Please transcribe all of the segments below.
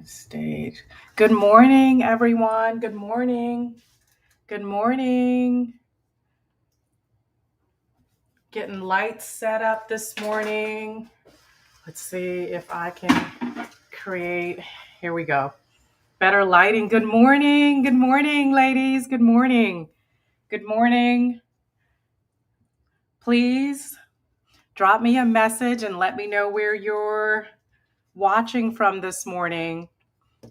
Stage. Good morning, everyone. Good morning. Good morning. Getting lights set up this morning. Let's see if I can create. Here we go. Better lighting. Good morning. Good morning, ladies. Good morning. Good morning. Please drop me a message and let me know where you're watching from this morning.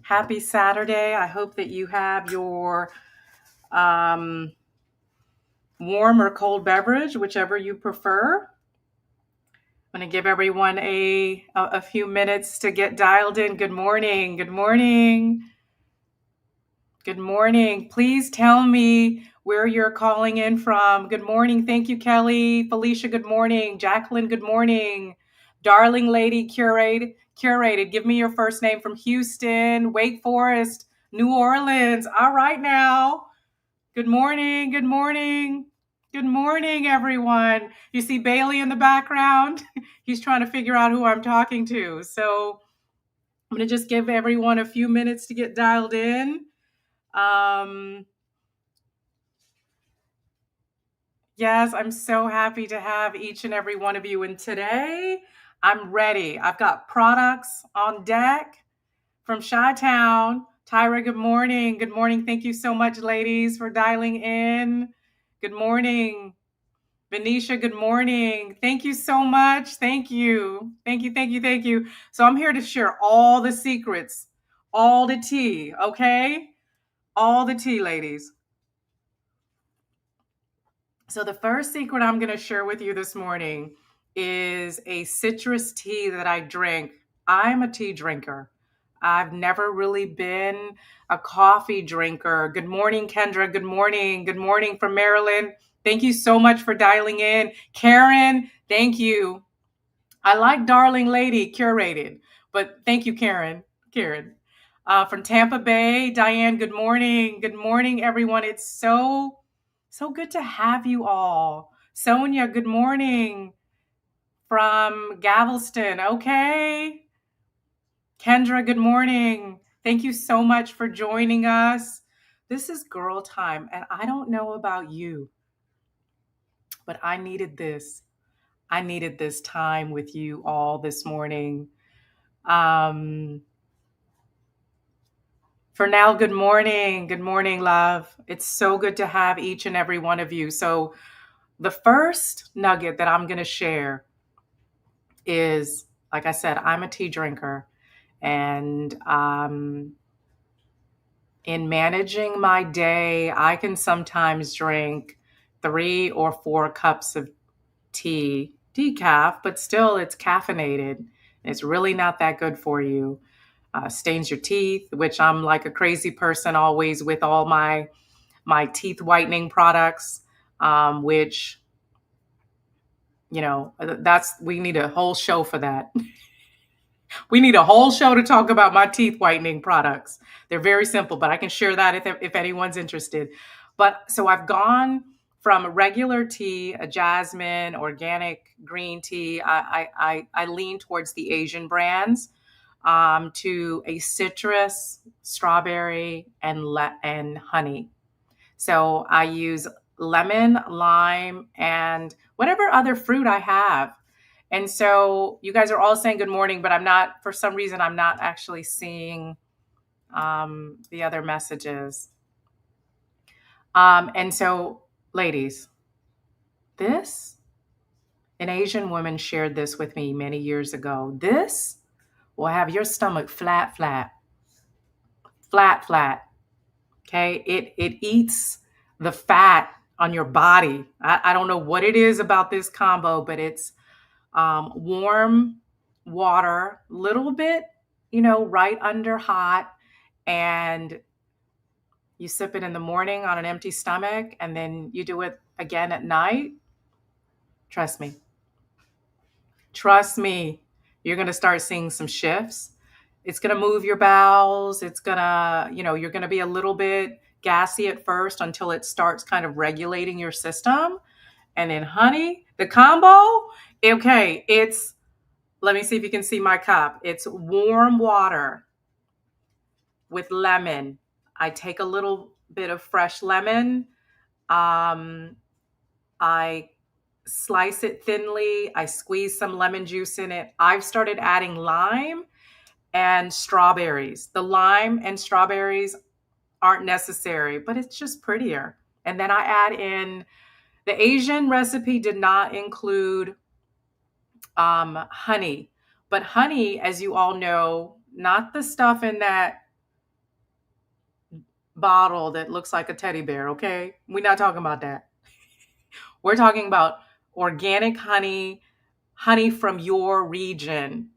Happy Saturday. I hope that you have your warm or cold beverage, whichever you prefer. I'm going to give everyone a few minutes to get dialed in. Good morning. Good morning. Good morning. Please tell me where you're calling in from. Good morning. Thank you, Kelly. Felicia, good morning. Jacqueline, good morning. Darling Lady, curated. Give me your first name from Houston, Wake Forest, New Orleans. All right now. Good morning. Good morning. Good morning, everyone. You see Bailey in the background? He's trying to figure out who I'm talking to. So I'm going to just give everyone a few minutes to get dialed in. Yes, I'm so happy to have each and every one of you. And today I'm ready. I've got products on deck from Chi-Town. Tyra, good morning. Good morning. Thank you so much, ladies, for dialing in. Good morning. Venetia, good morning. Thank you so much. Thank you. Thank you, thank you, thank you. So I'm here to share all the secrets, all the tea, okay? All the tea, ladies. So the first secret I'm going to share with you this morning is a citrus tea that I drink. I'm a tea drinker. I've never really been a coffee drinker. Good morning, Kendra. Good morning. Good morning from Maryland. Thank you so much for dialing in. Karen, thank you. I like Darling Lady curated, but thank you, Karen. Karen. From Tampa Bay, Diane, good morning. Good morning, everyone. It's so good to have you all. Sonia, good morning. From Galveston, okay. Kendra, good morning. Thank you so much for joining us. This is girl time, and I don't know about you, but I needed this. I needed this time with you all this morning. For now, good morning. Good morning, love. It's so good to have each and every one of you. So, the first nugget that I'm going to share is, like I said, I'm a tea drinker. And in managing my day, I can sometimes drink 3 or 4 cups of tea, decaf, but still it's caffeinated. It's really not that good for you. Stains your teeth, which I'm like a crazy person always with all my teeth whitening products, which, we need a whole show for that. We need a whole show to talk about my teeth whitening products. They're very simple, but I can share that if anyone's interested. But so I've gone from a regular tea, a jasmine, organic green tea. I lean towards the Asian brands, to a citrus, strawberry, and honey. So I use lemon, lime, and whatever other fruit I have. And so you guys are all saying good morning, but for some reason, I'm not actually seeing the other messages. And so, ladies, an Asian woman shared this with me many years ago. This will have your stomach flat, flat, flat, flat. Okay. It eats the fat on your body. I don't know what it is about this combo, but it's warm water, little bit, right under hot, and you sip it in the morning on an empty stomach, and then you do it again at night. Trust me. Trust me. You're going to start seeing some shifts. It's going to move your bowels. It's going to, you're going to be a little bit gassy at first until it starts kind of regulating your system. And then, honey, the combo, okay, let me see if you can see my cup. It's warm water, with lemon. I take a little bit of fresh lemon. Um, I slice it thinly. I squeeze some lemon juice in it. I've started adding lime and strawberries. The lime and strawberries aren't necessary, but it's just prettier. And then I add in the Asian recipe did not include honey, but honey, as you all know, not the stuff in that bottle that looks like a teddy bear, okay? We're not talking about that. We're talking about organic honey, honey from your region.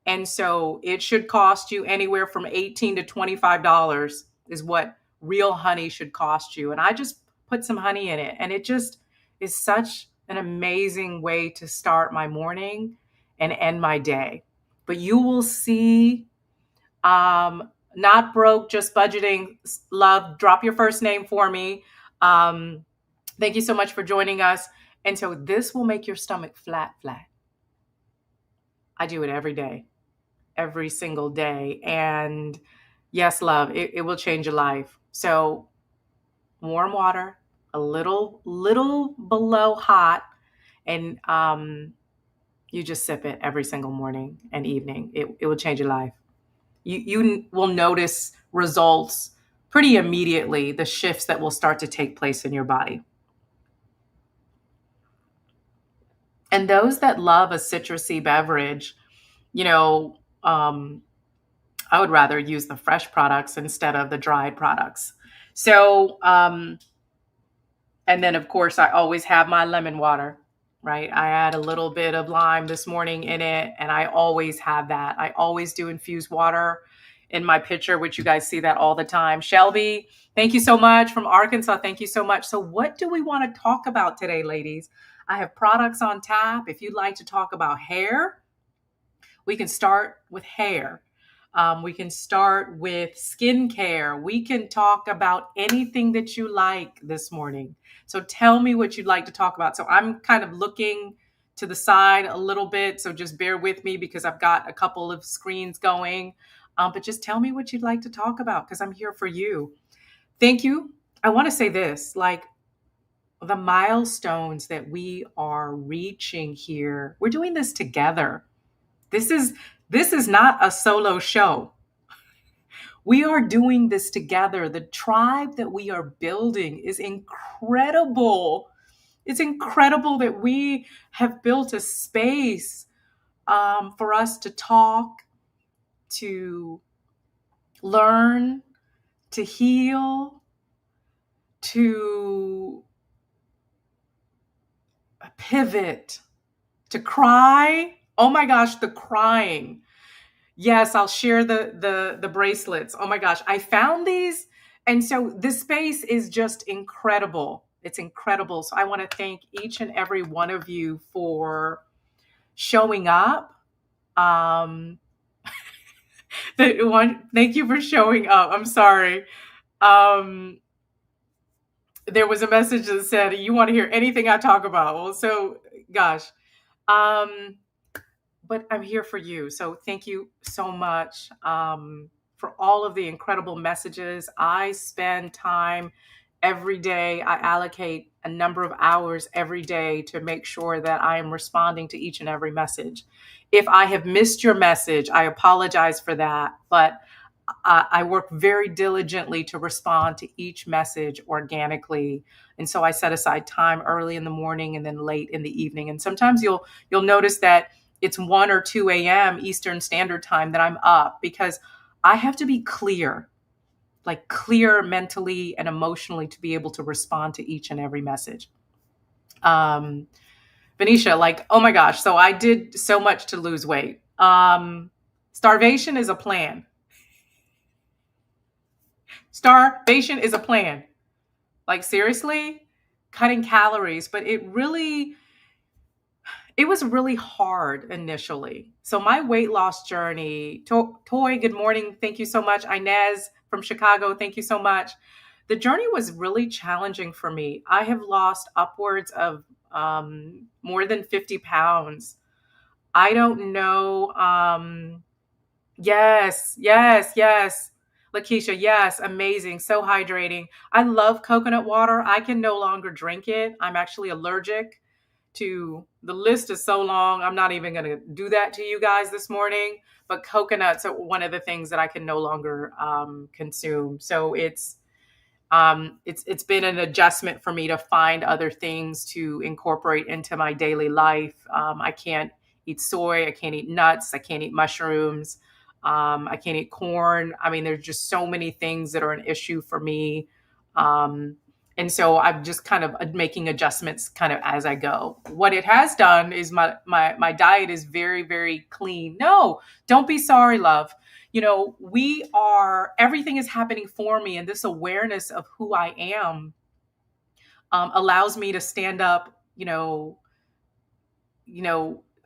And so it should cost you anywhere from $18 to $25 is what real honey should cost you. And I just put some honey in it. And it just is such an amazing way to start my morning and end my day. But you will see, not broke, just budgeting. Love, drop your first name for me. Thank you so much for joining us. And so this will make your stomach flat, flat. I do it every day, every single day. And yes, love, it will change your life. So warm water, a little below hot, and you just sip it every single morning and evening. It will change your life. You will notice results pretty immediately, the shifts that will start to take place in your body. And those that love a citrusy beverage, you know, I would rather use the fresh products instead of the dried products. So, and then of course, I always have my lemon water, right? I add a little bit of lime this morning in it, and I always have that. I always do infused water in my pitcher, which you guys see that all the time. Shelby, thank you so much from Arkansas. Thank you so much. So, what do we want to talk about today, ladies? I have products on tap. If you'd like to talk about hair, we can start with hair. We can start with skincare. We can talk about anything that you like this morning. So tell me what you'd like to talk about. So I'm kind of looking to the side a little bit. So just bear with me because I've got a couple of screens going. But just tell me what you'd like to talk about because I'm here for you. Thank you. I want to say this, like the milestones that we are reaching here, we're doing this together. This is not a solo show. We are doing this together. The tribe that we are building is incredible. It's incredible that we have built a space for us to talk, to learn, to heal, to pivot, to cry. Oh my gosh, the crying. Yes, I'll share the bracelets. Oh my gosh, I found these. And so this space is just incredible. It's incredible. So I want to thank each and every one of you for showing up. Thank you for showing up. I'm sorry. There was a message that said, you want to hear anything I talk about. Well, so gosh. But I'm here for you. So thank you so much for all of the incredible messages. I spend time every day. I allocate a number of hours every day to make sure that I am responding to each and every message. If I have missed your message, I apologize for that. But I work very diligently to respond to each message organically. And so I set aside time early in the morning and then late in the evening. And sometimes you'll notice that it's 1 or 2 a.m. Eastern Standard Time that I'm up because I have to be clear, like clear mentally and emotionally to be able to respond to each and every message. Venetia, like, oh my gosh, so I did so much to lose weight. Starvation is a plan. Starvation is a plan. Like seriously, cutting calories, but it was really hard initially. So my weight loss journey, Toy, good morning. Thank you so much. Inez from Chicago, thank you so much. The journey was really challenging for me. I have lost upwards of more than 50 pounds. I don't know. Yes. Lakeisha, yes, amazing. So hydrating. I love coconut water. I can no longer drink it. I'm actually allergic to the list is so long. I'm not even going to do that to you guys this morning. But coconuts are one of the things that I can no longer consume. So it's been an adjustment for me to find other things to incorporate into my daily life. I can't eat soy, I can't eat nuts, I can't eat mushrooms, I can't eat corn. I mean, there's just so many things that are an issue for me. Um, and so I'm just kind of making adjustments kind of as I go. What it has done is my diet is very, very clean. No, don't be sorry, love. We are, everything is happening for me, and this awareness of who I am allows me to stand up, you know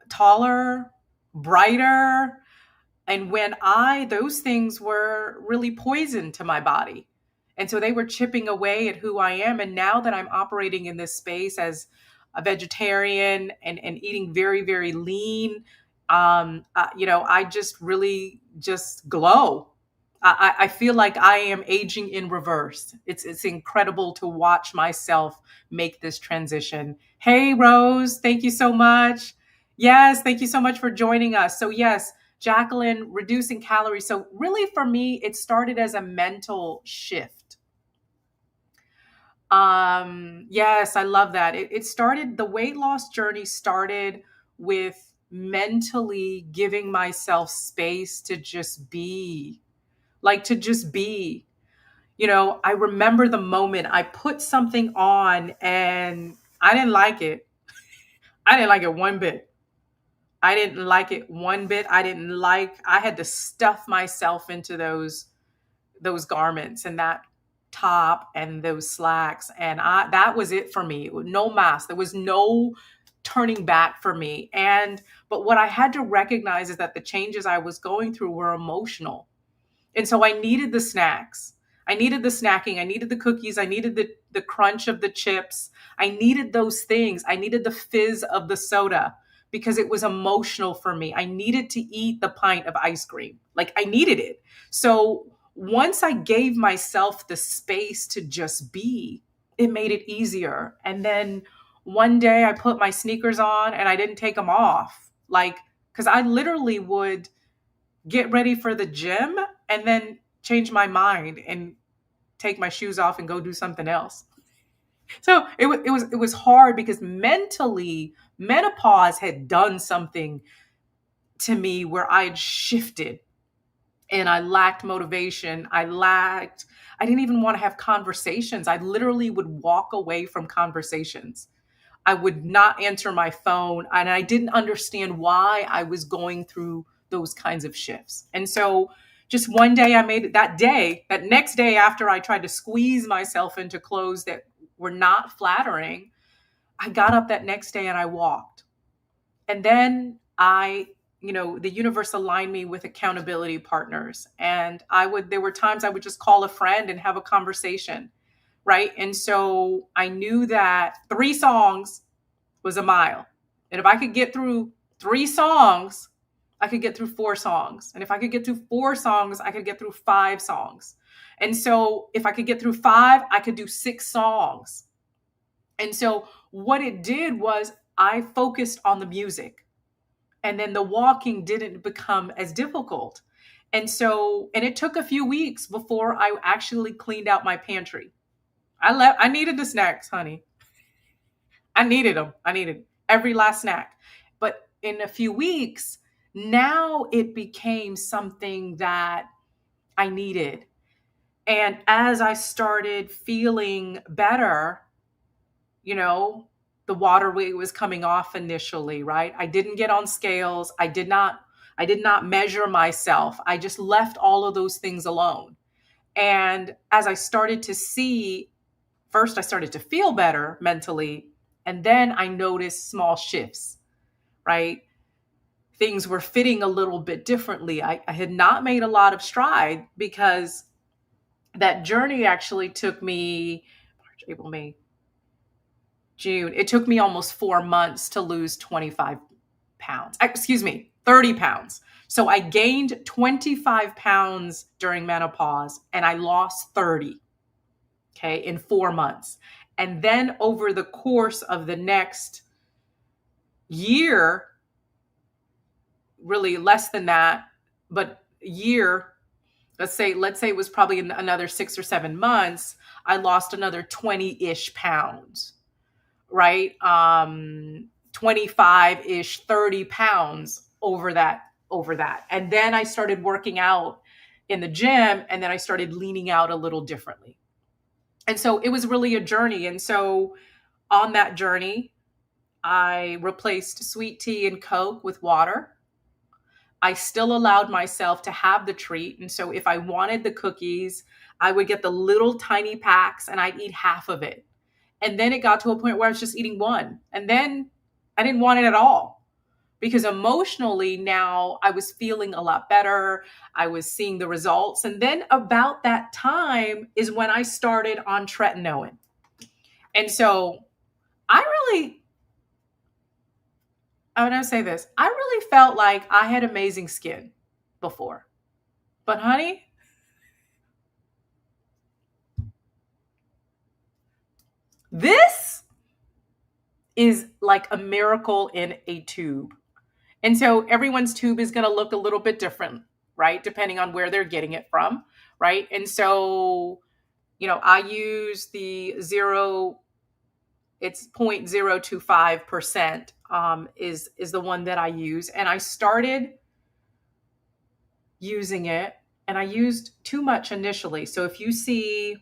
taller, brighter. And when those things were really poison to my body. And so they were chipping away at who I am. And now that I'm operating in this space as a vegetarian and eating very, very lean, I just really just glow. I feel like I am aging in reverse. It's incredible to watch myself make this transition. Hey, Rose, thank you so much. Yes, thank you so much for joining us. So, yes, Jacqueline, reducing calories. So, really, for me, it started as a mental shift. Yes, I love that. It started, the weight loss journey started with mentally giving myself space to just be, like to just be. I remember the moment I put something on and I didn't like it. I didn't like it one bit. I didn't like it one bit. I had to stuff myself into those garments and that top and those slacks. And that was it for me. No mask. There was no turning back for me. But what I had to recognize is that the changes I was going through were emotional. And so I needed the snacks. I needed the snacking. I needed the cookies. I needed the crunch of the chips. I needed those things. I needed the fizz of the soda because it was emotional for me. I needed to eat the pint of ice cream. Like I needed it. So once I gave myself the space to just be, it made it easier. And then one day I put my sneakers on and I didn't take them off. Like, because I literally would get ready for the gym and then change my mind and take my shoes off and go do something else. So it was hard because mentally menopause had done something to me where I had shifted and I lacked motivation. I didn't even want to have conversations. I literally would walk away from conversations. I would not answer my phone, and I didn't understand why I was going through those kinds of shifts. And so just one day I made it, that next day after I tried to squeeze myself into clothes that were not flattering, I got up that next day and I walked. And then the universe aligned me with accountability partners. And there were times I would just call a friend and have a conversation. Right. And so I knew that 3 songs was a mile. And if I could get through 3 songs, I could get through 4 songs. And if I could get through 4 songs, I could get through 5 songs. And so if I could get through 5, I could do 6 songs. And so what it did was I focused on the music. And then the walking didn't become as difficult. And it took a few weeks before I actually cleaned out my pantry. I needed the snacks, honey. I needed them. I needed every last snack. But in a few weeks, now it became something that I needed. And as I started feeling better, the water weight was coming off initially, right? I didn't get on scales. I did not measure myself. I just left all of those things alone. And as I started to see, first I started to feel better mentally, and then I noticed small shifts, right? Things were fitting a little bit differently. I had not made a lot of stride because that journey actually took me March, April, May, June. It took me almost 4 months to lose 25 pounds. Excuse me, 30 pounds. So I gained 25 pounds during menopause and I lost 30, okay, in 4 months. And then over the course of the next year, really less than that, but a year, let's say it was probably in another 6 or 7 months, I lost another 20-ish pounds, right? 25-ish, 30 pounds over that. And then I started working out in the gym, and then I started leaning out a little differently. And so it was really a journey. And so on that journey, I replaced sweet tea and Coke with water. I still allowed myself to have the treat. And so if I wanted the cookies, I would get the little tiny packs and I'd eat half of it. And then it got to a point where I was just eating one. And then I didn't want it at all because emotionally now I was feeling a lot better. I was seeing the results. And then about that time is when I started on tretinoin. And so I really, I want to say this, I really felt like I had amazing skin before. But honey, this is like a miracle in a tube. And so everyone's tube is going to look a little bit different, right? Depending on where they're getting it from, right? And so, I use the zero, it's 0.025% is the one that I use. And I started using it and I used too much initially. So if you see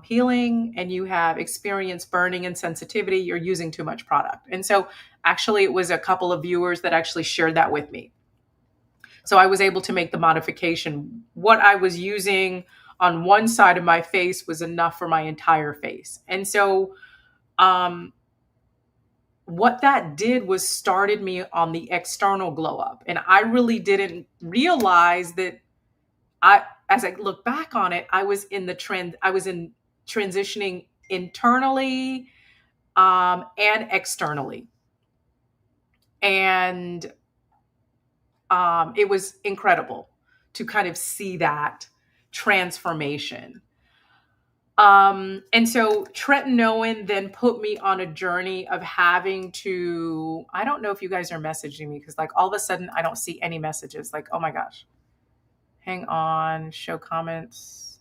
peeling and you have experienced burning and sensitivity, you're using too much product. And so actually it was a couple of viewers that actually shared that with me. So I was able to make the modification. What I was using on one side of my face was enough for my entire face. And so what that did was started me on the external glow up. And I really didn't realize that as I look back on it, I was in transitioning internally and externally. And it was incredible to kind of see that transformation. And so tretinoin then put me on a journey of having to, I don't know if you guys are messaging me because like all of a sudden I don't see any messages. Like, oh my gosh. Hang on, show comments.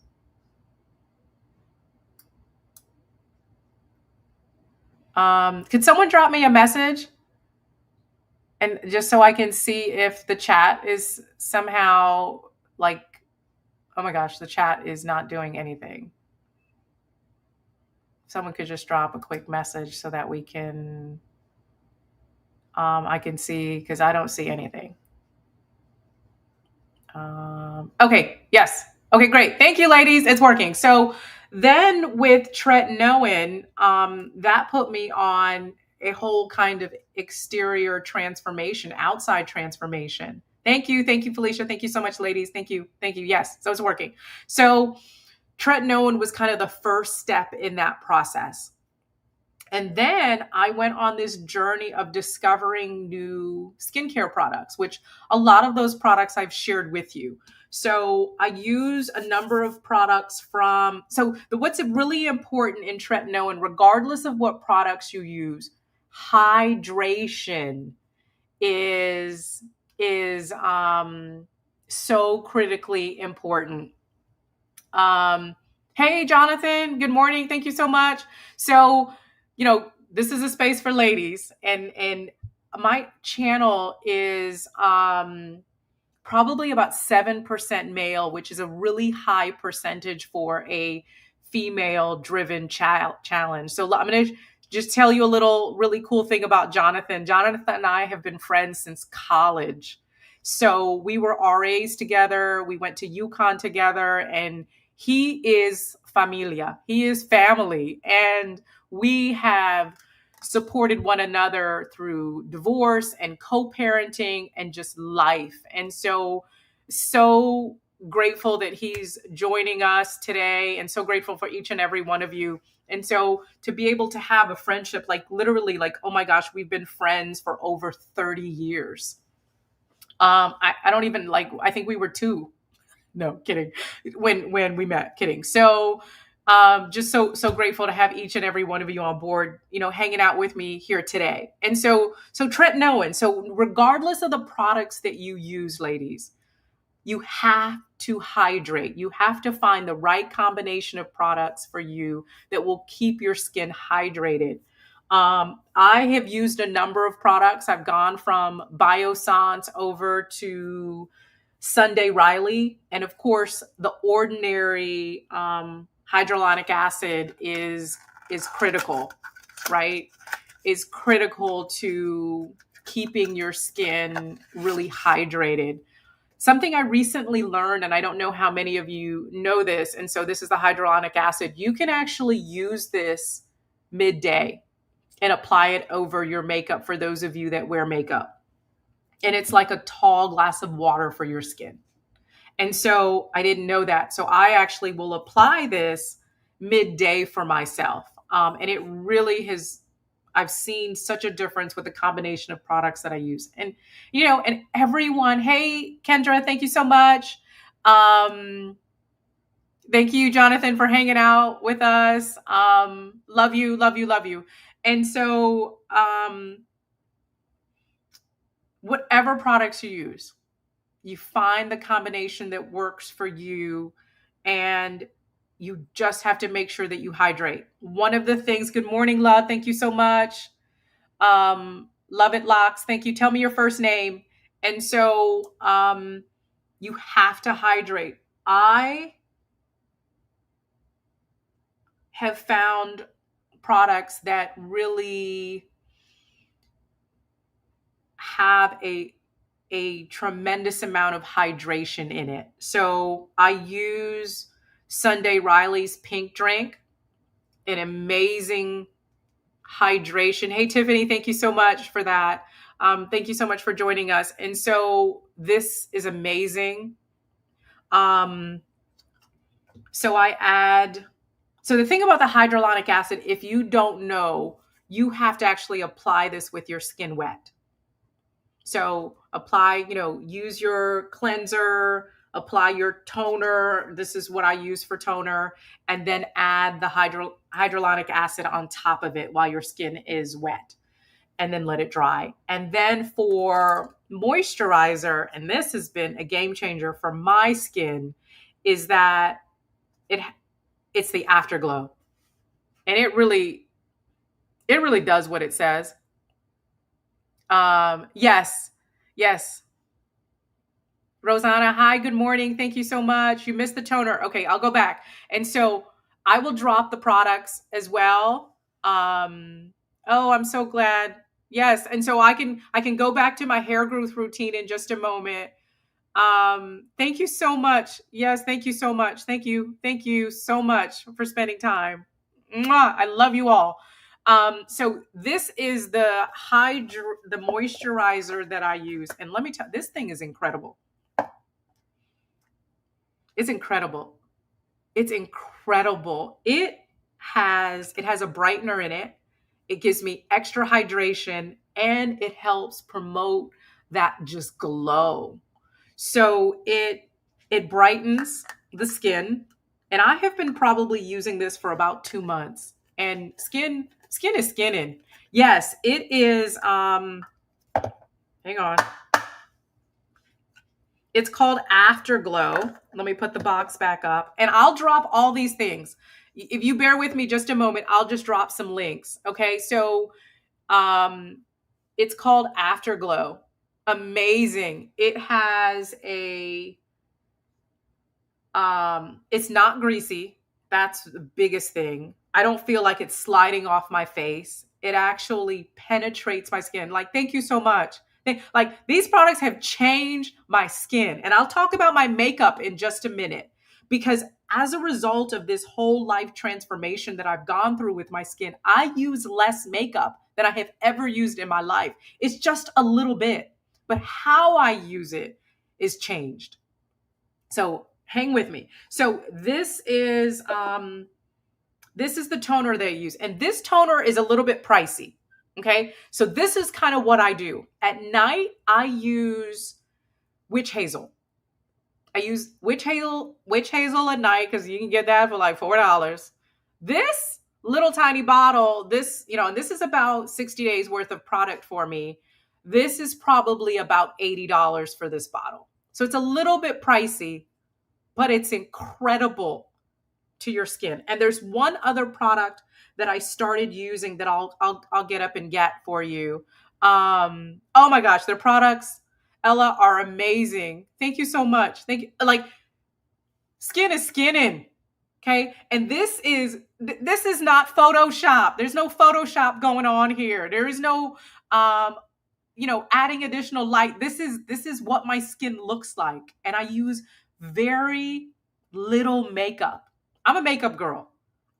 Could someone drop me a message? And just so I can see if the chat is somehow like, oh my gosh, the chat is not doing anything. Someone could just drop a quick message so that we can, I can see, because I don't see anything. Okay, yes. Okay, great. Thank you, ladies. It's working. So then with tretinoin, that put me on a whole kind of exterior transformation, outside transformation. Thank you. Thank you, Felicia. Thank you so much, ladies. Thank you. Thank you. Yes, so it's working. So tretinoin was kind of the first step in that process. And then I went on this journey of discovering new skincare products, which a lot of those products I've shared with you. So I use a number of products what's really important in tretinoin, regardless of what products you use, hydration is so critically important. Hey, Jonathan, good morning. Thank you so much. So, this is a space for ladies, and my channel is probably about 7% male, which is a really high percentage for a female-driven challenge. So I'm going to just tell you a really cool thing about Jonathan. Jonathan and I have been friends since college. So we were RAs together. We went to UConn together, and he is familia. He is family. And we have supported one another through divorce and co-parenting and just life. And so grateful that he's joining us today, and so grateful for each and every one of you And so to be able to have a friendship, like literally, like, oh my gosh, we've been friends for over 30 years. I don't even like, I think we were two. No, kidding. When we met, kidding. So just so grateful to have each and every one of you on board, hanging out with me here today. And so Trent Nowen, so regardless of the products that you use, ladies, you have to hydrate. You have to find the right combination of products for you that will keep your skin hydrated. I have used a number of products. I've gone from Biossance over to Sunday Riley. And of course, the ordinary hydrolonic acid is critical, right? Is critical to keeping your skin really hydrated. Something I recently learned, and I don't know how many of you know this, and so this is the hyaluronic acid. You can actually use this midday and apply it over your makeup for those of you that wear makeup. And it's like a tall glass of water for your skin. And so I didn't know that. So I actually will apply this midday for myself. And it really has, I've seen such a difference with the combination of products that I use. And everyone, hey, Kendra, thank you so much. Thank you, Jonathan, for hanging out with us. Love you, love you, love you. And so, whatever products you use, you find the combination that works for you, and you just have to make sure that you hydrate. One of the things, good morning, love. Thank you so much. Love it, Locks. Thank you. Tell me your first name. And so you have to hydrate. I have found products that really have a tremendous amount of hydration in it. So I use Sunday Riley's pink drink, an amazing hydration. Hey, Tiffany, thank you so much for that. Thank you so much for joining us. And so this is amazing. So the thing about the hyaluronic acid, if you don't know, you have to actually apply this with your skin wet. So apply, use your cleanser, apply your toner. This is what I use for toner, and then add the hyaluronic acid on top of it while your skin is wet, and then let it dry. And then for moisturizer, and this has been a game changer for my skin, is that it's the afterglow. And it really does what it says. Yes. Rosanna, hi, good morning. Thank you so much. You missed the toner. Okay, I'll go back. And so I will drop the products as well. Oh, I'm so glad. Yes. And so I can go back to my hair growth routine in just a moment. Thank you so much. Yes, thank you so much. Thank you. Thank you so much for spending time. Mwah, I love you all. So this is the moisturizer that I use. And let me tell you, this thing is incredible. It's incredible. It's incredible. It has a brightener in it. It gives me extra hydration, and it helps promote that just glow. So it brightens the skin. And I have been probably using this for about 2 months. And skin is skinning. Yes, it is. Hang on. It's called Afterglow. Let me put the box back up. And I'll drop all these things. If you bear with me just a moment, I'll just drop some links. Okay, so it's called Afterglow. Amazing. It has it's not greasy. That's the biggest thing. I don't feel like it's sliding off my face. It actually penetrates my skin. Like, thank you so much. Like, these products have changed my skin. And I'll talk about my makeup in just a minute, because as a result of this whole life transformation that I've gone through with my skin, I use less makeup than I have ever used in my life. It's just a little bit, but how I use it is changed. So hang with me. So this is This is the toner they use. And this toner is a little bit pricey. Okay. So this is kind of what I do. At night, I use witch hazel. I use witch hazel at night because you can get that for like $4. This little tiny bottle, this, and this is about 60 days worth of product for me. This is probably about $80 for this bottle. So it's a little bit pricey, but it's incredible to your skin. And there's one other product that I started using that I'll get up and get for you. Oh my gosh, their products, Ella, are amazing. Thank you so much. Thank you. Like, skin is skinning. Okay. And this is not Photoshop. There's no Photoshop going on here. There is no adding additional light. This is what my skin looks like. And I use very little makeup. I'm a makeup girl.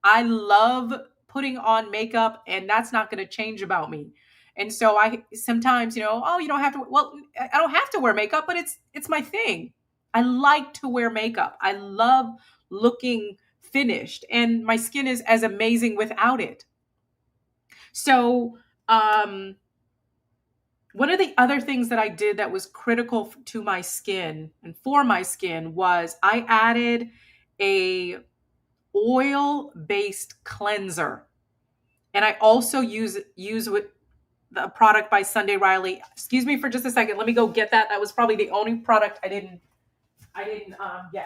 I love putting on makeup, and that's not going to change about me. And so I sometimes, oh, you don't have to. Well, I don't have to wear makeup, but it's my thing. I like to wear makeup. I love looking finished, and my skin is as amazing without it. So, one of the other things that I did that was critical to my skin and for my skin was I added a oil-based cleanser. And I also use with the product by Sunday Riley. Excuse me for just a second. Let me go get that. That was probably the only product I didn't get.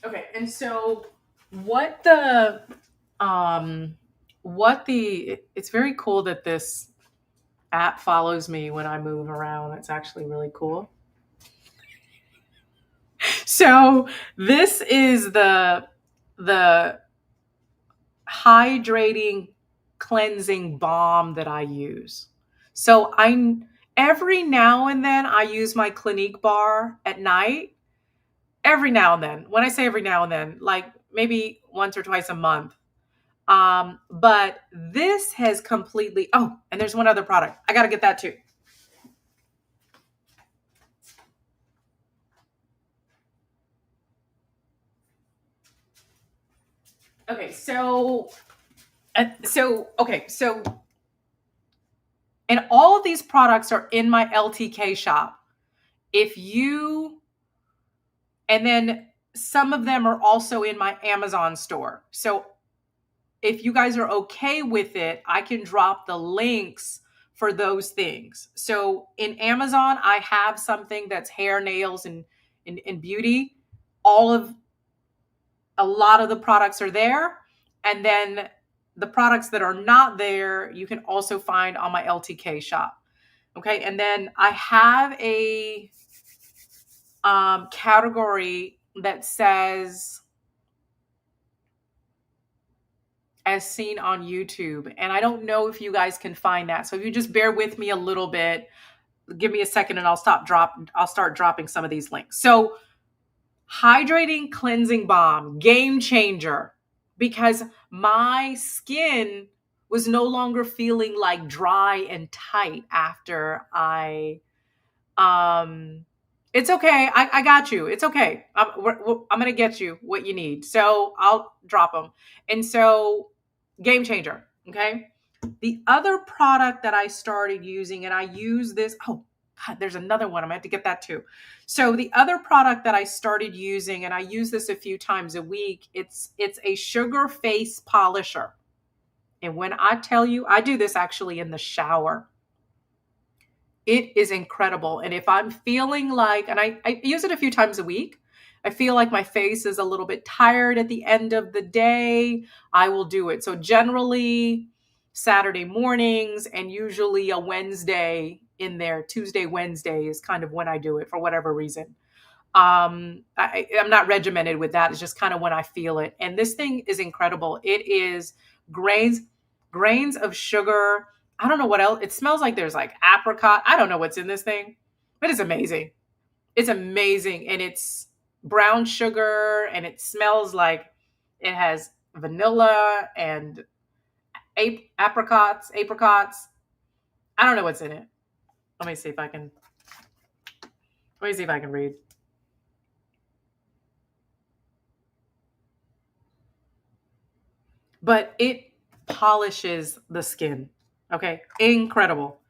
Okay, and so what the it's very cool that this app follows me when I move around. It's actually really cool. So this is the hydrating cleansing balm that I use. So I every now and then I use my Clinique bar at night. Every now and then. When I say every now and then, like maybe once or twice a month. But this has completely, oh, and there's one other product. I got to get that too. Okay, so and all of these products are in my LTK shop. If you, and then some of them are also in my Amazon store. So if you guys are okay with it, I can drop the links for those things. So in Amazon, I have something that's hair, nails, and beauty. A lot of the products are there. And then the products that are not there, you can also find on my LTK shop. Okay. And then I have a category that says as seen on YouTube. And I don't know if you guys can find that. So if you just bear with me a little bit, give me a second and I'll start dropping some of these links. So hydrating cleansing balm, game changer, because my skin was no longer feeling like dry and tight after it's okay. I got you. It's okay. I'm going to get you what you need. So I'll drop them. And so game changer. Okay. The other product that I started using, and I use this, oh God, there's another one. I'm gonna have to get that too. So the other product that I started using, and I use this a few times a week, it's a sugar face polisher. And when I tell you, I do this actually in the shower. It is incredible. And if I'm feeling like, and I use it a few times a week, I feel like my face is a little bit tired at the end of the day, I will do it. So generally Saturday mornings and usually a Wednesday in there. Tuesday, Wednesday is kind of when I do it for whatever reason. I'm not regimented with that. It's just kind of when I feel it. And this thing is incredible. It is grains of sugar. I don't know what else. It smells like there's like apricot. I don't know what's in this thing, but it's amazing. It's amazing. And brown sugar, and it smells like it has vanilla and apricots. I don't know what's in it. Let me see if I can. Let me see if I can read. But it polishes the skin. Okay, incredible.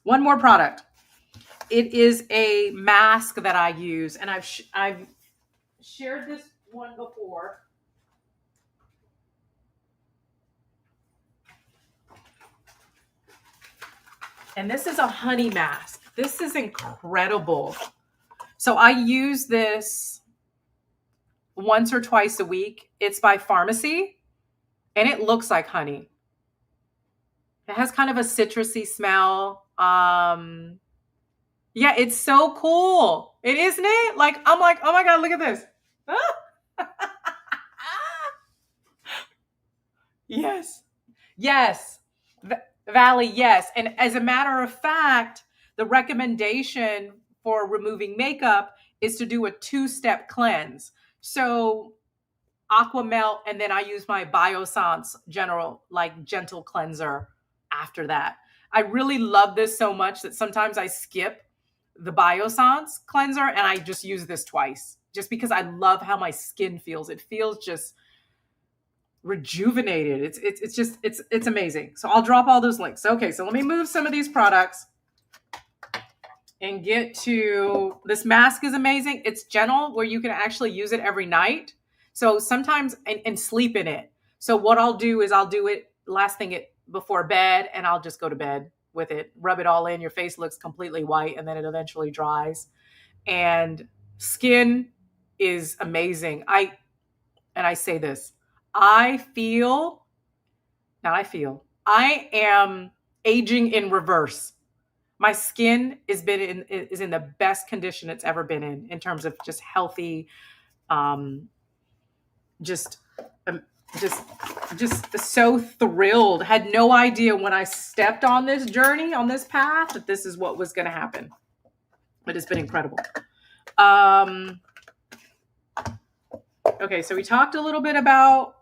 One more product. It is a mask that I use, and I've shared this one before. And this is a honey mask. This is incredible. So I use this once or twice a week. It's by Pharmacy, and it looks like honey. It has kind of a citrusy smell. Yeah, it's so cool. It isn't it? Like I'm like, oh my god, look at this. Yes. Yes. Valley, yes. And as a matter of fact, the recommendation for removing makeup is to do a two-step cleanse. So aqua melt, and then I use my Biossance general, like gentle cleanser after that. I really love this so much that sometimes I skip the Biossance cleanser and I just use this twice just because I love how my skin feels. It feels just rejuvenated. It's just it's amazing. So I'll drop all those links. Okay, so let me move some of these products and get to this mask is amazing. It's gentle where you can actually use it every night. So sometimes and sleep in it. So what I'll do is I'll do it last thing it before bed and I'll just go to bed with it. Rub it all in. Your face looks completely white and then it eventually dries. And skin is amazing. I say this. I am aging in reverse. My skin is in the best condition it's ever been in terms of just healthy, um, just um, just just so thrilled. Had no idea when I stepped on this journey, on this path, that this is what was going to happen. But it's been incredible. Okay, so we talked a little bit about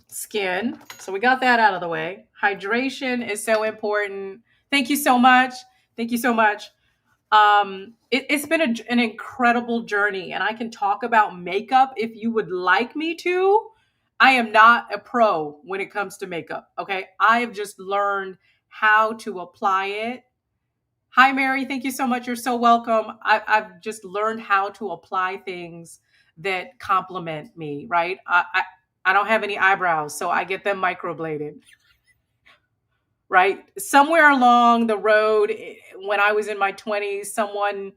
skin. So we got that out of the way. Hydration is so important. Thank you so much. Thank you so much. It's been an incredible journey, and I can talk about makeup if you would like me to. I am not a pro when it comes to makeup. Okay. I have just learned how to apply it. Hi, Mary. Thank you so much. You're so welcome. I've just learned how to apply things that complement me, right? I don't have any eyebrows, so I get them microbladed, right? Somewhere along the road, when I was in my 20s, someone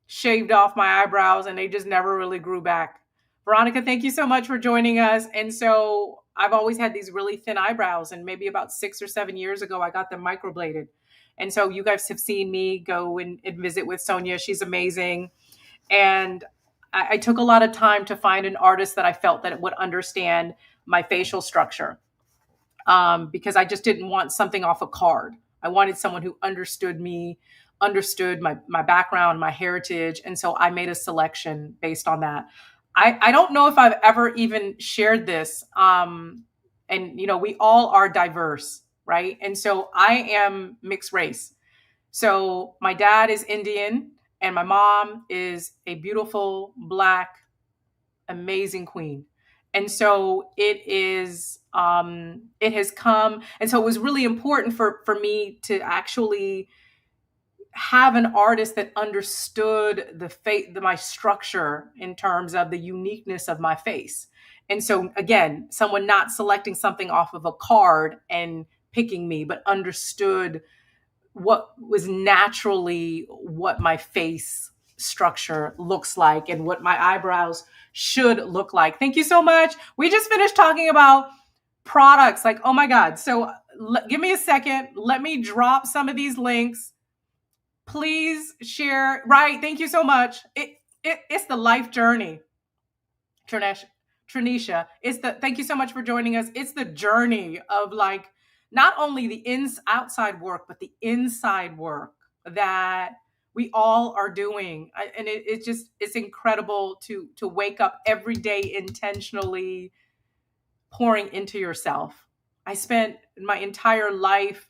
shaved off my eyebrows and they just never really grew back. Veronica, thank you so much for joining us. And so I've always had these really thin eyebrows, and maybe about 6 or 7 years ago, I got them microbladed. And so you guys have seen me go and visit with Sonia. She's amazing. And I took a lot of time to find an artist that I felt that would understand my facial structure, because I just didn't want something off a card. I wanted someone who understood me, understood my background, my heritage. And so I made a selection based on that. I don't know if I've ever even shared this. And, we all are diverse, right? And so I am mixed race. So my dad is Indian and my mom is a beautiful, Black, amazing queen. And so it has come. And so it was really important for me to actually have an artist that understood my structure in terms of the uniqueness of my face. And so again, someone not selecting something off of a card and picking me, but understood what was naturally what my face structure looks like and what my eyebrows should look like. Thank you so much. We just finished talking about products. Like, oh my God. So give me a second. Let me drop some of these links. Please share. Right. Thank you so much. It's the life journey. Tranisha, thank you so much for joining us. It's the journey of like not only the outside work, but the inside work that we all are doing. And it just, it's incredible to wake up every day intentionally pouring into yourself. I spent my entire life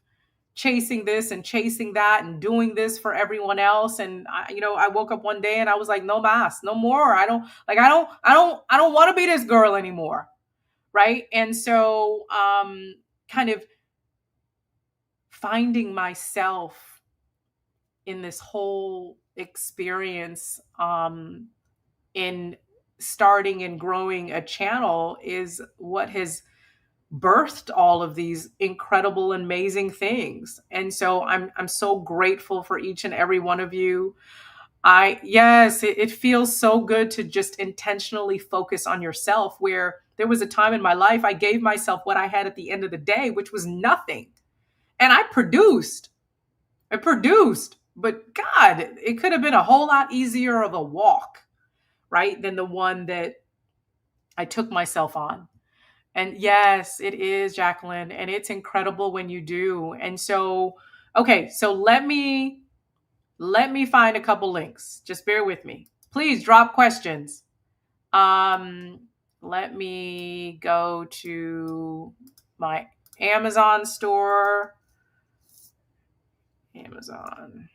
chasing this and chasing that and doing this for everyone else. And I woke up one day and I was like, no mas, no more. I don't want to be this girl anymore. Right. And so, kind of finding myself in this whole experience, in starting and growing a channel is what has birthed all of these incredible, amazing things. And so I'm so grateful for each and every one of you. Yes, it feels so good to just intentionally focus on yourself, where there was a time in my life I gave myself what I had at the end of the day, which was nothing. And I produced, but God, it could have been a whole lot easier of a walk, right, than the one that I took myself on. And yes, it is, Jacqueline, and it's incredible when you do. And so, okay, so let me find a couple links. Just bear with me. Please drop questions. Um, Let me go to my Amazon store. Amazon.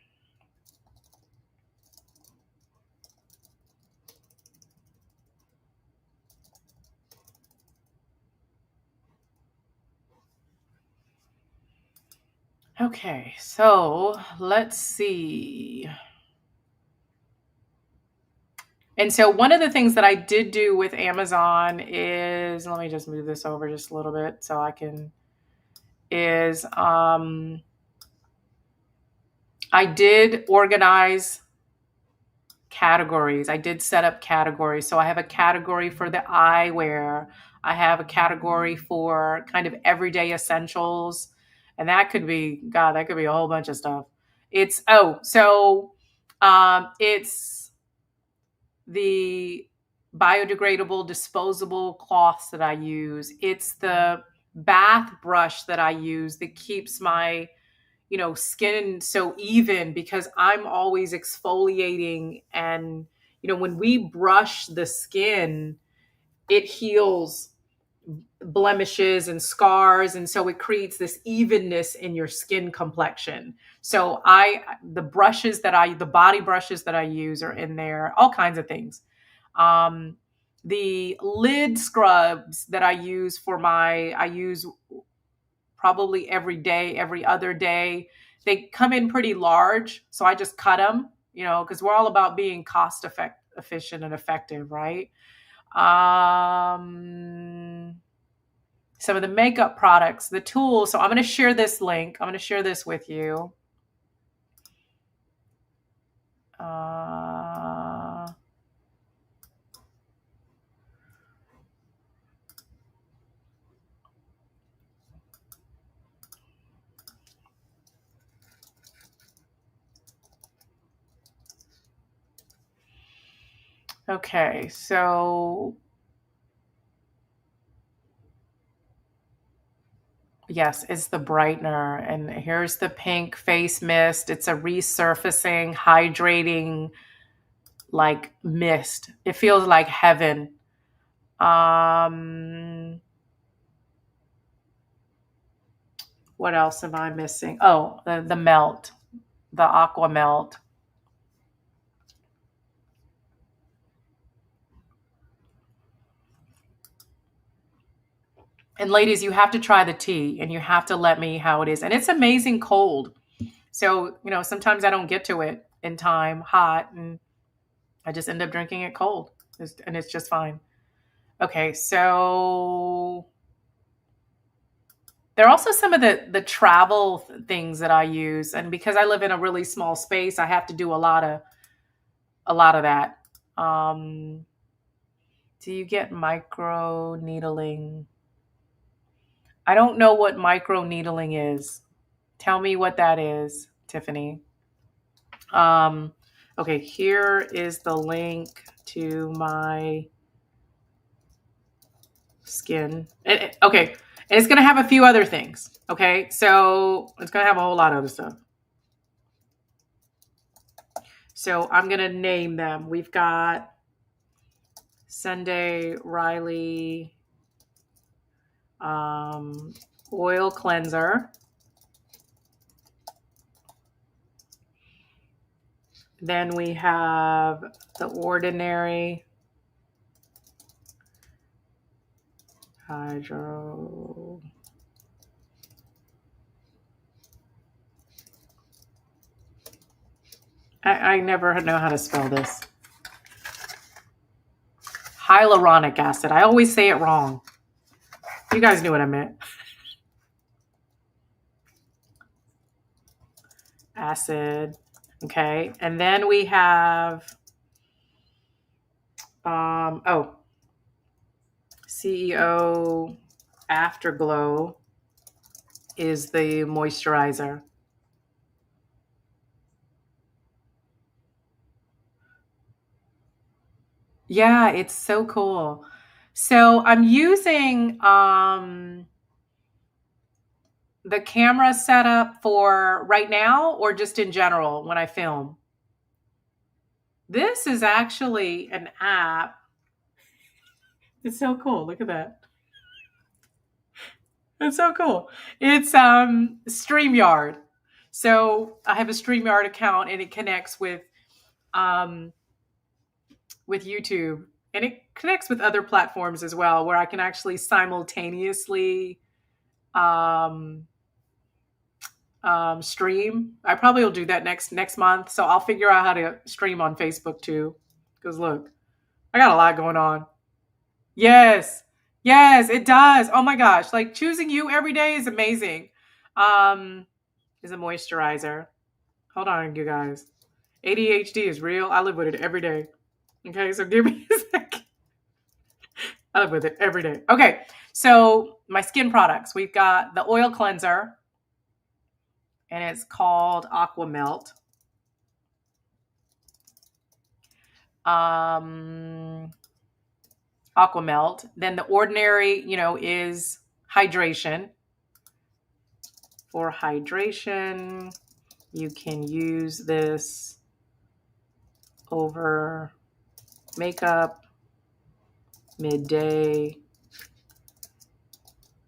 Okay, so let's see. And so one of the things that I did do with Amazon is, let me just move this over just a little bit so I can, is I did organize categories. I did set up categories. So I have a category for the eyewear. I have a category for kind of everyday essentials. And that could be, God, that could be a whole bunch of stuff. It's the biodegradable disposable cloths that I use. It's the bath brush that I use that keeps my skin so even, because I'm always exfoliating. And when we brush the skin, it heals blemishes and scars, and so it creates this evenness in your skin complexion. So the body brushes that I use are in there, all kinds of things. The lid scrubs that I use probably every day, every other day. They come in pretty large, so I just cut them, because we're all about being efficient and effective, right? Some of the makeup products, the tools. So I'm going to share this link. I'm going to share this with you. Okay, so yes, it's the brightener. And here's the pink face mist. It's a resurfacing, hydrating, like mist. It feels like heaven. What else am I missing? Oh, the melt, the aqua melt. And ladies, you have to try the tea and you have to let me how it is. And it's amazing cold. So, sometimes I don't get to it in time hot, and I just end up drinking it cold. And it's just fine. Okay, so there are also some of the travel things that I use. And because I live in a really small space, I have to do a lot of that. Do you get micro needling? I don't know what micro needling is. Tell me what that is, Tiffany. Okay, here is the link to my skin. Okay, and it's going to have a few other things. Okay, so it's going to have a whole lot of other stuff. So I'm going to name them. We've got Sunday Riley oil cleanser. Then we have the Ordinary Hydro. I never know how to spell this. Hyaluronic acid. I always say it wrong. You guys knew what I meant. Acid. Okay. And then we have CEO Afterglow is the moisturizer. Yeah, it's so cool. So I'm using the camera setup for right now or just in general when I film. This is actually an app. It's so cool. Look at that. It's so cool. It's StreamYard. So I have a StreamYard account and it connects um with YouTube, and it connects with other platforms as well where I can actually simultaneously um stream. I probably will do that next month. So I'll figure out how to stream on Facebook too. Because look, I got a lot going on. Yes. Yes, it does. Oh my gosh. Like choosing you every day is amazing. Um, is a moisturizer. Hold on, you guys. ADHD is real. I live with it every day. Okay, so give me a second. I live with it every day. Okay, so my skin products. We've got the oil cleanser, and it's called Aqua Melt. Aqua Melt. Then the Ordinary, is hydration. For hydration, you can use this over makeup, midday.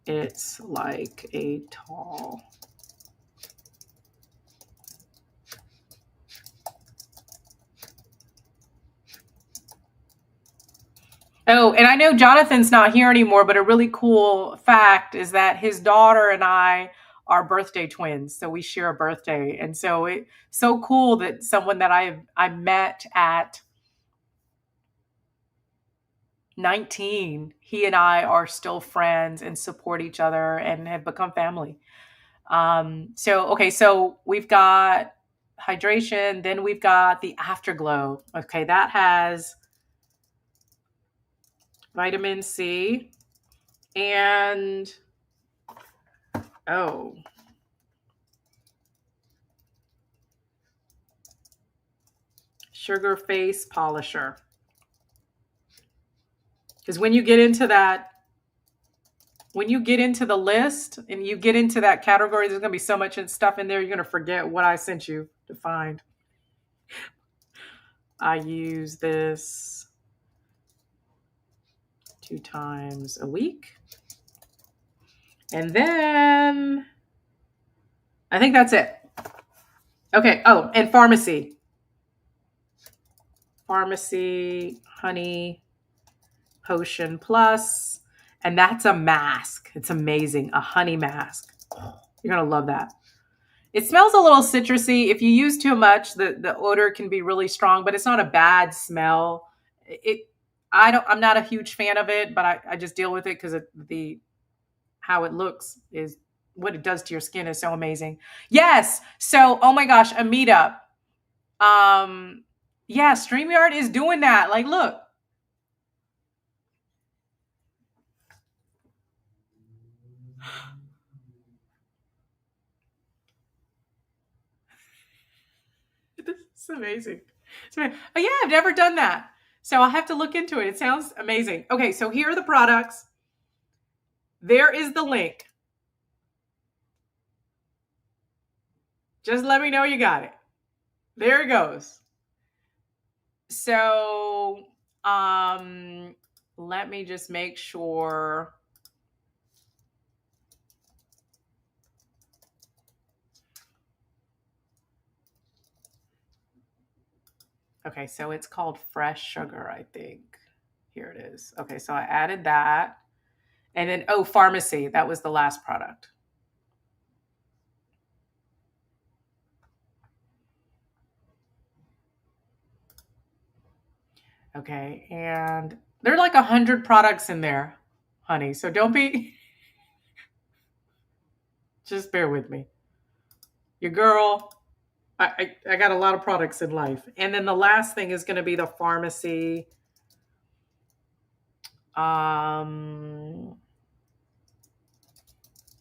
It's like a tall. Oh, and I know Jonathan's not here anymore, but a really cool fact is that his daughter and I are birthday twins. So we share a birthday. And so it's so cool that someone that I met at 19, he and I are still friends and support each other and have become family. So we've got hydration, then we've got the Afterglow. Okay, that has vitamin C and sugar face polisher. Because when you get into the list and you get into that category, there's going to be so much stuff in there, you're going to forget what I sent you to find. I use this 2 times a week. And then I think that's it. Okay. Oh, and Pharmacy Honey Potion Plus. And that's a mask. It's amazing. A honey mask. You're going to love that. It smells a little citrusy. If you use too much, the odor can be really strong, but it's not a bad smell. I'm not a huge fan of it, but I just deal with it because how it looks is what it does to your skin is so amazing. Yes. So, oh my gosh, a meetup. Yeah, StreamYard is doing that. Like, look. It's amazing. Oh yeah, I've never done that. So I'll have to look into it. It sounds amazing. Okay, so here are the products. There is the link. Just let me know you got it. There it goes. So, um, let me just make sure. Okay, so it's called fresh sugar, I think. Here it is. Okay, so I added that. And then, oh, pharmacy. That was the last product. Okay, and there are like 100 products in there, honey. So don't be, just bear with me. Your girl, I got a lot of products in life. And then the last thing is going to be the pharmacy. Um,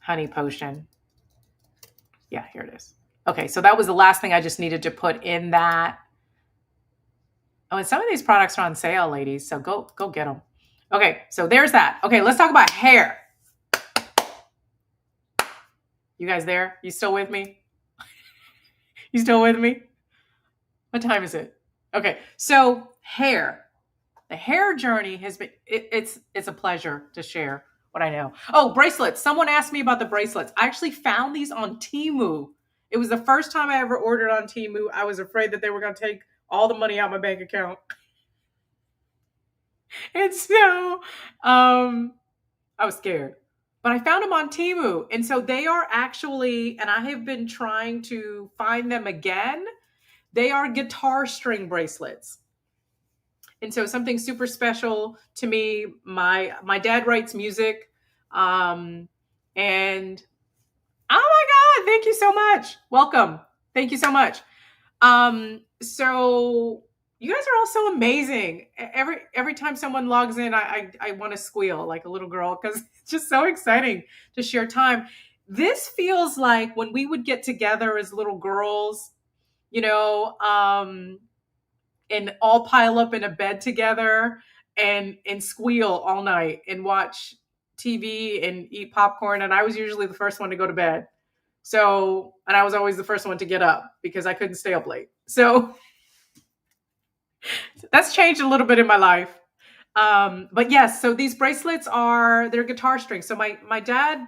honey potion. Yeah, here it is. Okay, so that was the last thing I just needed to put in that. Oh, and some of these products are on sale, ladies. So go get them. Okay, so there's that. Okay, let's talk about hair. You guys there? You still with me? You still with me? What time is it? Okay, so hair. The hair journey has been it's a pleasure to share what I know. Oh, bracelets. Someone asked me about the bracelets. I actually found these on Temu. It was the first time I ever ordered on Temu. I was afraid that they were going to take all the money out of my bank account. And so I was scared. But I found them on Temu. And so they are actually, and I have been trying to find them again. They are guitar string bracelets. And so something super special to me. My dad writes music. Um, and oh my God, thank you so much. Welcome. Thank you so much. So you guys are all so amazing. Every time someone logs in, I want to squeal like a little girl because it's just so exciting to share time. This feels like when we would get together as little girls, you know, and all pile up in a bed together and squeal all night and watch TV and eat popcorn. And I was usually the first one to go to bed. So, and I was always the first one to get up because I couldn't stay up late. So that's changed a little bit in my life. But yes, so these bracelets are they're guitar strings. So my dad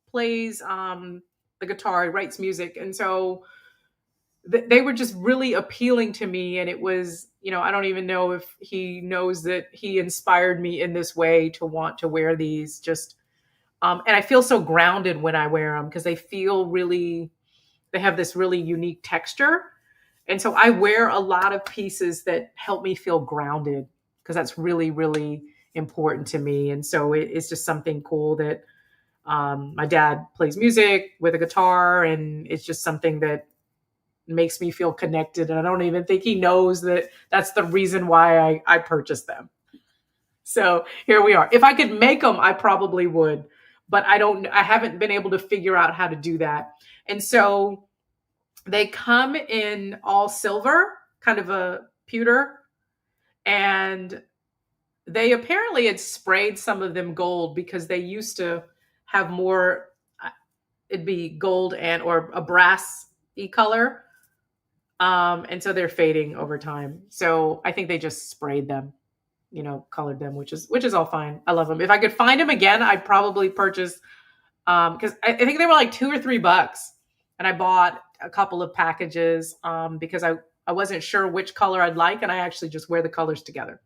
plays the guitar, he writes music, and so they were just really appealing to me. And it was, you know, I don't even know if he knows that he inspired me in this way to want to wear these. Just and I feel so grounded when I wear them because they feel really they have this really unique texture. And so I wear a lot of pieces that help me feel grounded because that's really, really important to me. And so it's just something cool that my dad plays music with a guitar, and it's just something that makes me feel connected. And I don't even think he knows that that's the reason why I purchased them. So here we are. If I could make them, I probably would, but I haven't been able to figure out how to do that. And so they come in all silver, kind of a pewter, and they apparently had sprayed some of them gold because they used to have more. It'd be gold and or a brass y color, and so they're fading over time. So I think they just sprayed them, you know, colored them, which is all fine. I love them. If I could find them again, I'd probably purchase because I think they were like $2 or $3, and I bought a couple of packages because I wasn't sure which color I'd like, and I actually just wear the colors together.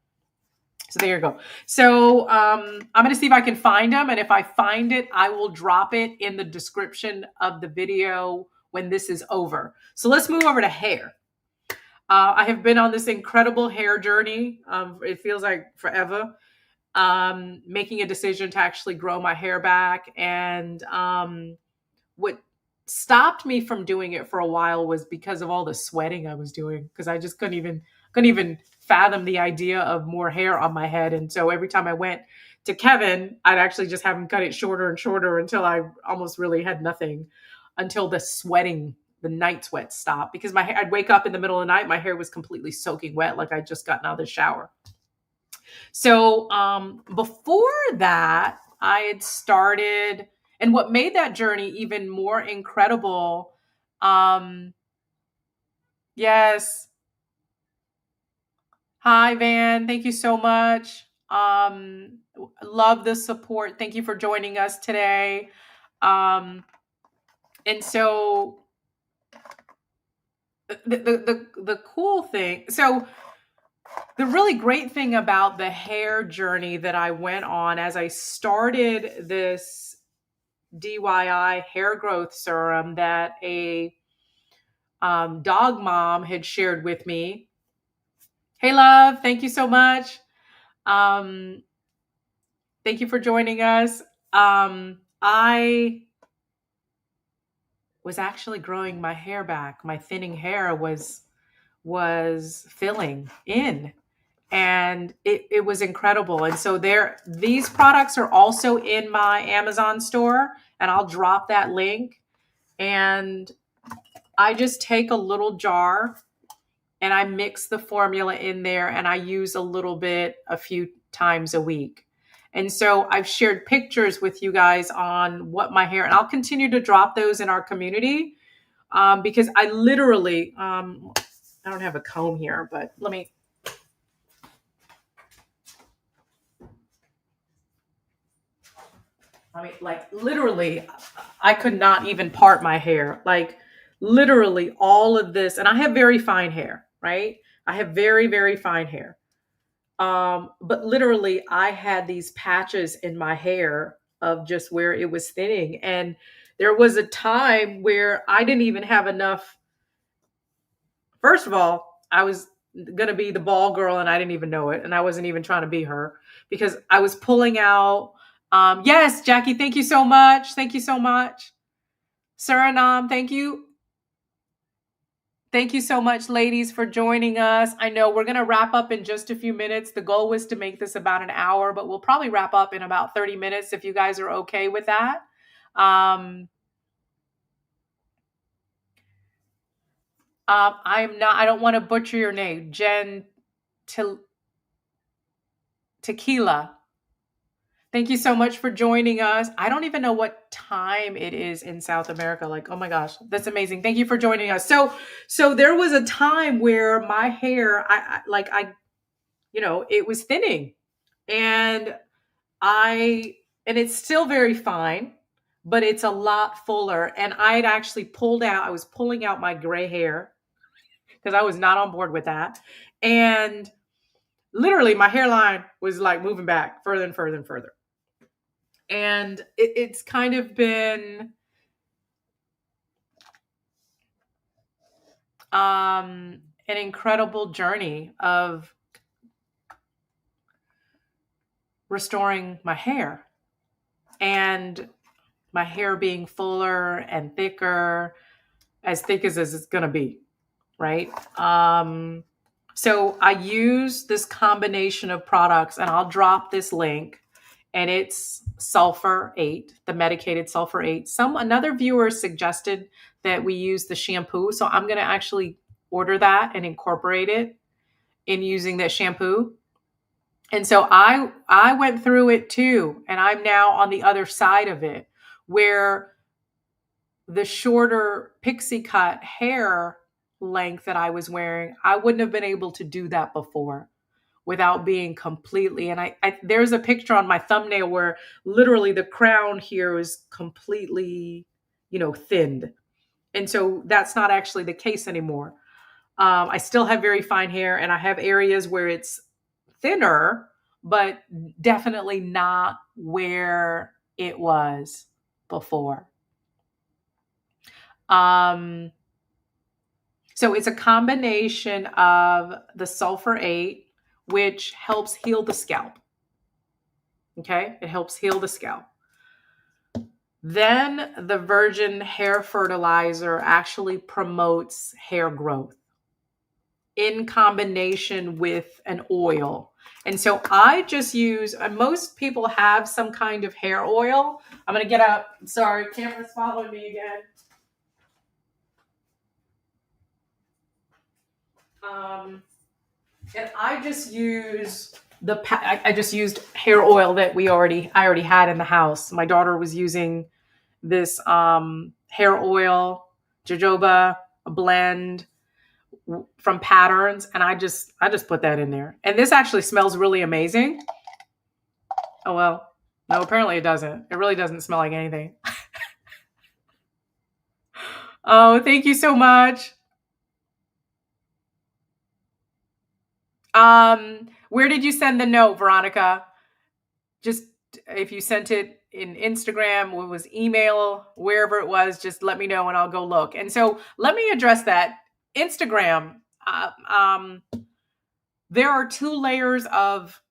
So there you go. So I'm going to see if I can find them, and if I find it, I will drop it in the description of the video when this is over. So let's move over to hair. I have been on this incredible hair journey. It feels like forever. Making a decision to actually grow my hair back. And what stopped me from doing it for a while was because of all the sweating I was doing, because I just couldn't even fathom the idea of more hair on my head. And so every time I went to Kevin, I'd actually just have him cut it shorter and shorter until I almost really had nothing, until the night sweat stopped, because I'd wake up in the middle of the night, my hair was completely soaking wet, like I'd just gotten out of the shower. So before that, I had started, and what made that journey even more incredible, um, yes, Hi, Van. Thank you so much. Love the support. Thank you for joining us today. Um, and so the cool thing, so the really great thing about the hair journey that I went on as I started this DIY hair growth serum that a dog mom had shared with me. Hey, love. Thank you so much. Um, Thank you for joining us. I was actually growing my hair back. My thinning hair was filling in, and it was incredible. And so these products are also in my Amazon store, and I'll drop that link. And I just take a little jar and I mix the formula in there, and I use a little bit a few times a week. And so I've shared pictures with you guys on what my hair, and I'll continue to drop those in our community, because I literally, I don't have a comb here, but like literally, I could not even part my hair. Like literally all of this, and I have very fine hair, right? I have very, very fine hair. But literally, I had these patches in my hair of just where it was thinning. And there was a time where I didn't even have enough. First of all, I was going to be the ball girl and I didn't even know it. And I wasn't even trying to be her because I was pulling out. Yes, Jackie, thank you so much. Thank you so much. Suriname, thank you. Thank you so much, ladies, for joining us. I know we're going to wrap up in just a few minutes. The goal was to make this about an hour, but we'll probably wrap up in about 30 minutes if you guys are okay with that. I don't want to butcher your name. Jen Tequila. Thank you so much for joining us. I don't even know what time it is in South America. Like, oh my gosh, that's amazing. Thank you for joining us. So there was a time where my hair, it was thinning, and and it's still very fine, but it's a lot fuller. And I was pulling out my gray hair because I was not on board with that. And literally my hairline was like moving back further and further and further. And it's kind of been an incredible journey of restoring my hair and my hair being fuller and thicker, as thick as it's going to be, right? So I use this combination of products, and I'll drop this link, and it's sulfur 8, the medicated sulfur 8. Another viewer suggested that we use the shampoo, so I'm going to actually order that and incorporate it in using that shampoo. And so I went through it too, and I'm now on the other side of it, where the shorter pixie cut hair length that I was wearing, I wouldn't have been able to do that before without being completely. And there's a picture on my thumbnail where literally the crown here is completely, thinned. And so that's not actually the case anymore. I still have very fine hair, and I have areas where it's thinner, but definitely not where it was before. So it's a combination of the sulfur 8, which helps heal the scalp. Okay, it helps heal the scalp. Then the virgin hair fertilizer actually promotes hair growth in combination with an oil. And so I just use, most people have some kind of hair oil. I'm going to get out. Sorry, camera's following me again. And I just use I just used hair oil that I already had in the house. My daughter was using this hair oil, jojoba, a blend. from Patterns, and I just put that in there. And this actually smells really amazing. Oh well, no, apparently it doesn't. It really doesn't smell like anything. Oh, thank you so much. Where did you send the note, Veronica? Just if you sent it in Instagram, what was email, wherever it was, just let me know and I'll go look. And so let me address that. Instagram, uh, um, there are two layers of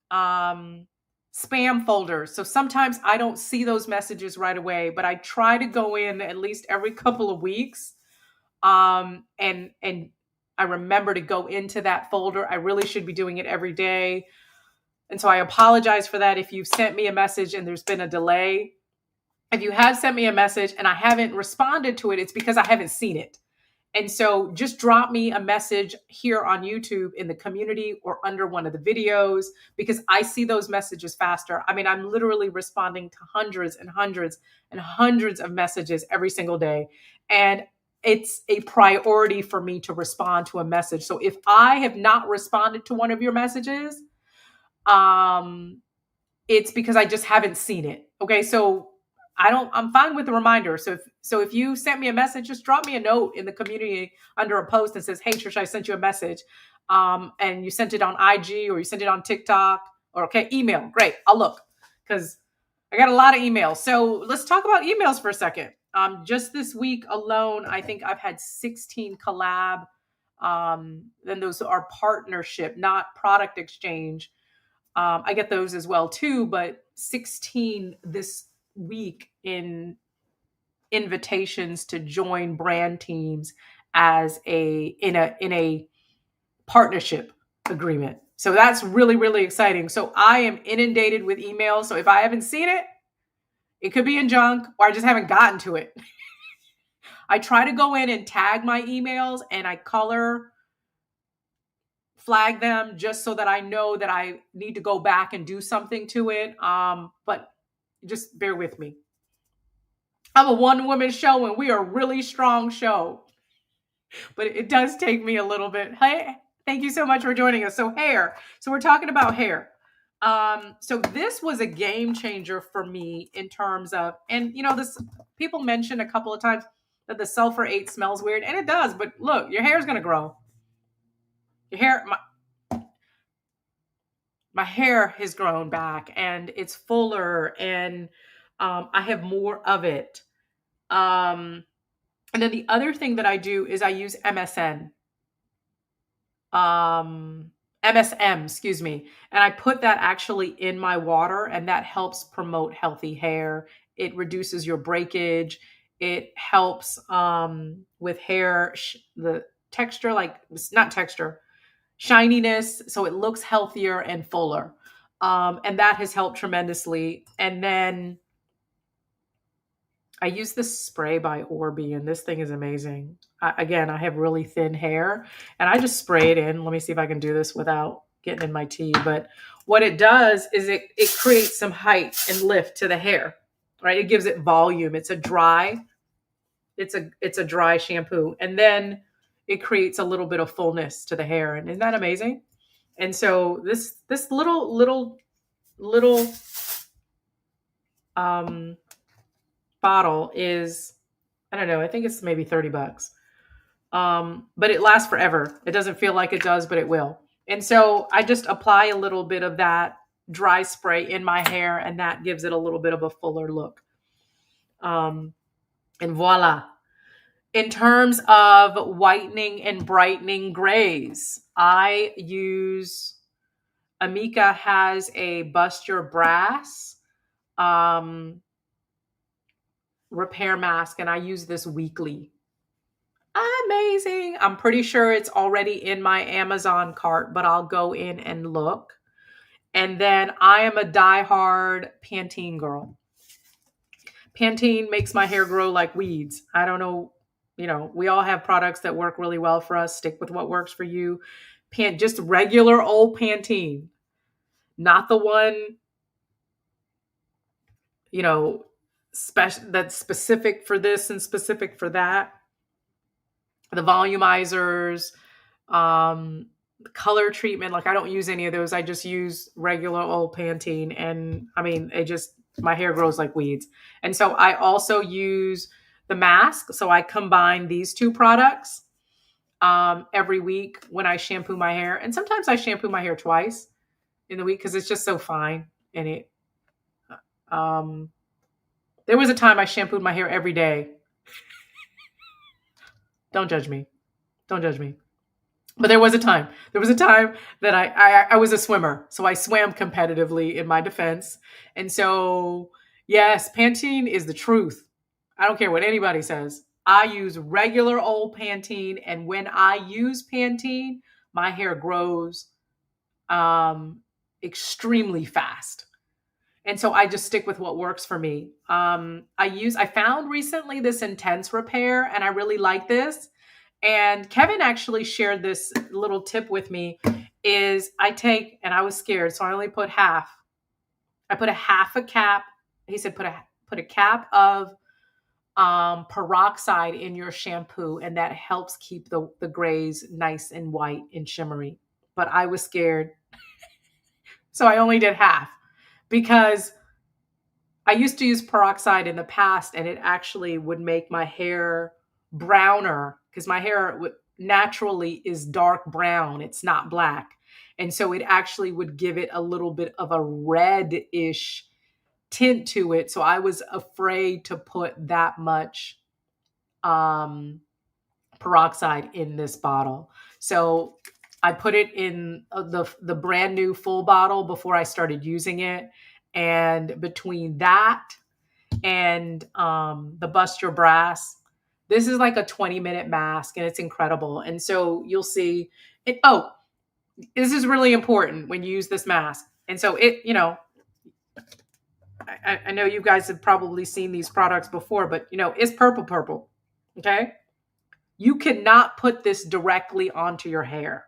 um, spam folders. So sometimes I don't see those messages right away, but I try to go in at least every couple of weeks. And I remember to go into that folder. I really should be doing it every day. And so I apologize for that if you've sent me a message and there's been a delay. If you have sent me a message and I haven't responded to it, it's because I haven't seen it. And so just drop me a message here on YouTube in the community or under one of the videos because I see those messages faster. I mean, I'm literally responding to hundreds and hundreds and hundreds of messages every single day. And it's a priority for me to respond to a message. So if I have not responded to one of your messages, um, it's because I just haven't seen it. Okay, so I'm fine with the reminder. So if you sent me a message, just drop me a note in the community under a post that says, "Hey Trisha, I sent you a message." And you sent it on IG or you sent it on TikTok or okay, email. Great. I'll look because I got a lot of emails. So let's talk about emails for a second. Just this week alone, I think I've had 16 collab. Then those are partnership, not product exchange. I get those as well too, but 16 this week in invitations to join brand teams as a partnership agreement. So that's really, really exciting. So I am inundated with emails. So if I haven't seen it, it could be in junk or I just haven't gotten to it. I try to go in and tag my emails and I color flag them just so that I know that I need to go back and do something to it. But just bear with me. I'm a one woman show and we are a really strong show, but it does take me a little bit. Hey, thank you so much for joining us. So hair. So we're talking about hair. So this was a game changer for me in terms of, and this people mentioned a couple of times that the sulfur 8 smells weird, and it does, but look, your hair is gonna grow. Your hair, my hair has grown back and it's fuller and I have more of it. And then the other thing that I do is I use um, MSM, excuse me, and I put that actually in my water and that helps promote healthy hair. It reduces your breakage. It helps with hair, the texture, like it's not texture, shininess, so it looks healthier and fuller. And that has helped tremendously. And then I use this spray by Orby, and this thing is amazing. Again, I have really thin hair, and I just spray it in. Let me see if I can do this without getting in my tea. But what it does is it creates some height and lift to the hair, right? It gives it volume. It's a dry shampoo, and then it creates a little bit of fullness to the hair. And isn't that amazing? And so this little um bottle is, I don't know, I think it's maybe $30. But it lasts forever. It doesn't feel like it does, but it will. And so I just apply a little bit of that dry spray in my hair and that gives it a little bit of a fuller look. And voila. In terms of whitening and brightening grays, I use Amika has a Bust Your Brass repair mask, and I use this weekly. Amazing. I'm pretty sure it's already in my Amazon cart, but I'll go in and look. And then I am a diehard Pantene girl. Pantene makes my hair grow like weeds. I don't know, we all have products that work really well for us. Stick with what works for you. Just regular old Pantene, not the one, special that's specific for this and specific for that. the volumizers, color treatment. Like I don't use any of those. I just use regular old Pantene. And I mean, my hair grows like weeds. And so I also use the mask. So I combine these two products every week when I shampoo my hair. And sometimes I shampoo my hair twice in the week because it's just so fine. And um, there was a time I shampooed my hair every day. Don't judge me. Don't judge me. But there was a time. There was a time that I was a swimmer, so I swam competitively in my defense. And so, yes, Pantene is the truth. I don't care what anybody says. I use regular old Pantene, and when I use Pantene, my hair grows um, extremely fast. And so I just stick with what works for me. I found recently this intense repair, and I really like this. And Kevin actually shared this little tip with me is and I was scared, so I only put half. I put a half a cap. He said put a cap of peroxide in your shampoo, and that helps keep the grays nice and white and shimmery. But I was scared, so I only did half because I used to use peroxide in the past, and it actually would make my hair browner because my hair naturally is dark brown. It's not black. And so it actually would give it a little bit of a reddish tint to it. So I was afraid to put that much um, peroxide in this bottle. So I put it in the brand new full bottle before I started using it. And between that and the Bust Your Brass, this is like a 20-minute mask and it's incredible. And so you'll see it. Oh, this is really important when you use this mask. And so I know you guys have probably seen these products before, but it's purple. Okay. You cannot put this directly onto your hair.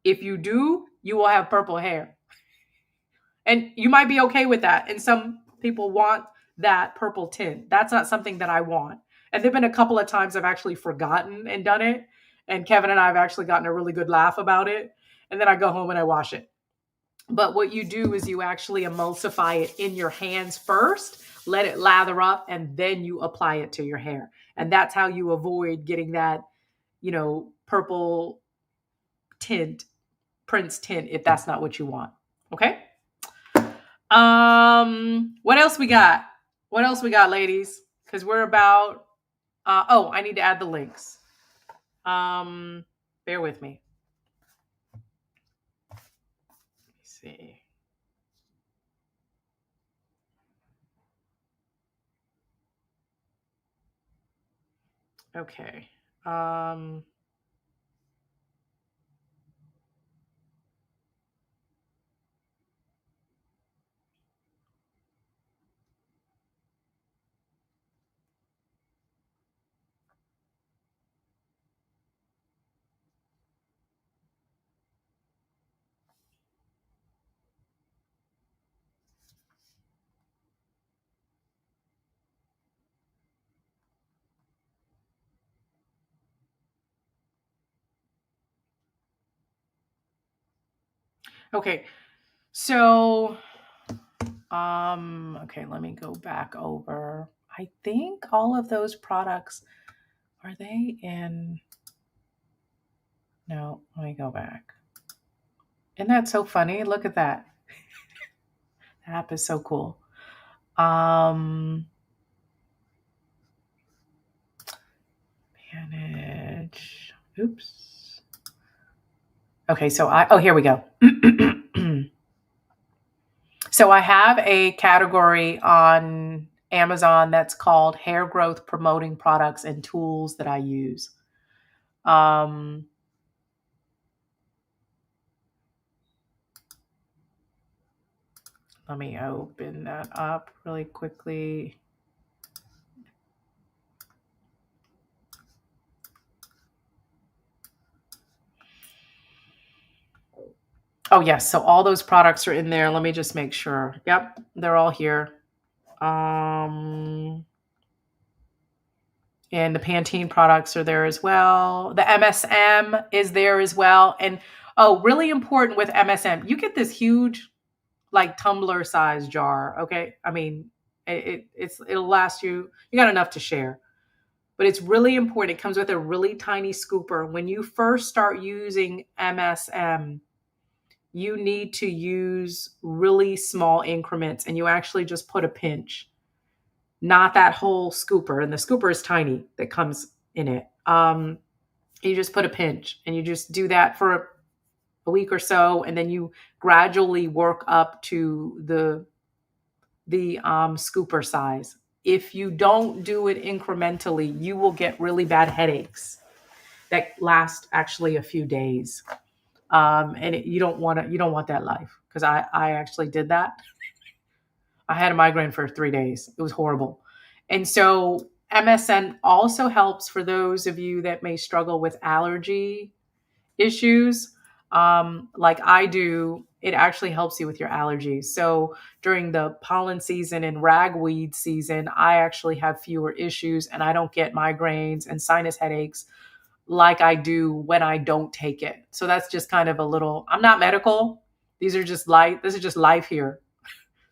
If you do, you will have purple hair. And you might be okay with that. And some people want that purple tint. That's not something that I want. And there've been a couple of times I've actually forgotten and done it. And Kevin and I have actually gotten a really good laugh about it. And then I go home and I wash it. But what you do is you actually emulsify it in your hands first, let it lather up, and then you apply it to your hair. And that's how you avoid getting that, purple tint, Prince tint, if that's not what you want. Okay. What else we got? What else we got, ladies? Because we're about I need to add the links. Bear with me. Let me see. Okay. Okay. So okay, let me go back over. I think all of those products, are they in? No, let me go back. Isn't that so funny? Look at that. The app is so cool. Manage. Oops. Okay, so here we go. So I have a category on Amazon that's called hair growth promoting products and tools that I use. Let me open that up really quickly. Oh, yes. So all those products are in there. Let me just make sure. Yep, they're all here. And the Pantene products are there as well. The MSM is there as well. And oh, really important with MSM, you get this huge, like tumbler size jar. Okay, I mean, it'll last you. You got enough to share, but it's really important. It comes with a really tiny scooper. When you first start using MSM, you need to use really small increments, and you actually just put a pinch, not that whole scooper. And the scooper is tiny that comes in it. You just put a pinch, and you just do that for a week or so, and then you gradually work up to the scooper size. If you don't do it incrementally, you will get really bad headaches that last actually a few days. And you don't want that life, because I actually did that. I had a migraine for 3 days. It was horrible. And so MSN also helps for those of you that may struggle with allergy issues, like I do. It actually helps you with your allergies. So during the pollen season and ragweed season, I actually have fewer issues, and I don't get migraines and sinus headaches like I do when I don't take it. So that's just kind of a little, I'm not medical. This is just life here,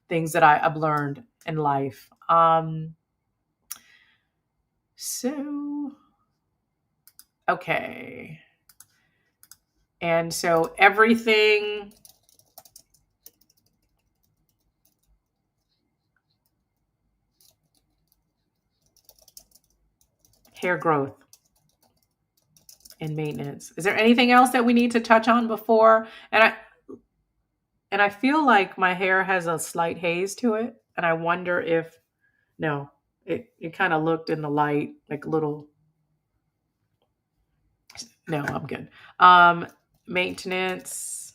things that I've learned in life. So, okay. And so everything, hair growth and maintenance. Is there anything else that we need to touch on before? And I feel like my hair has a slight haze to it, and I wonder if no, it kind of looked in the light like a little. No, I'm good. Maintenance.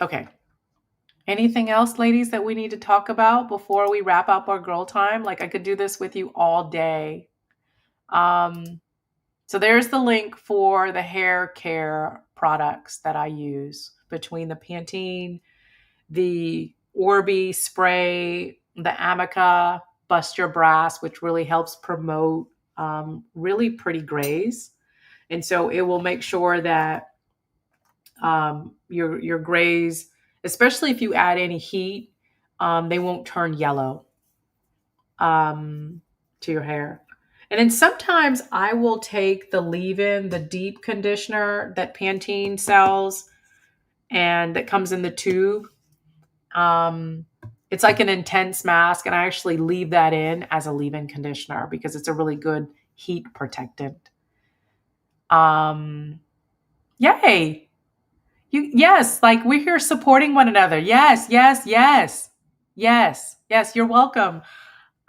Okay. Anything else, ladies, that we need to talk about before we wrap up our girl time? Like, I could do this with you all day. So there's the link for the hair care products that I use, between the Pantene, the Orbi spray, the Amica Bust Your Brass, which really helps promote really pretty grays. And so it will make sure that your grays, especially if you add any heat, they won't turn yellow to your hair. And then sometimes I will take the leave-in, the deep conditioner that Pantene sells, and that comes in the tube. It's like an intense mask, and I actually leave that in as a leave-in conditioner because it's a really good heat protectant. Yay! Yes, like we're here supporting one another. Yes, yes, yes. Yes, yes, you're welcome.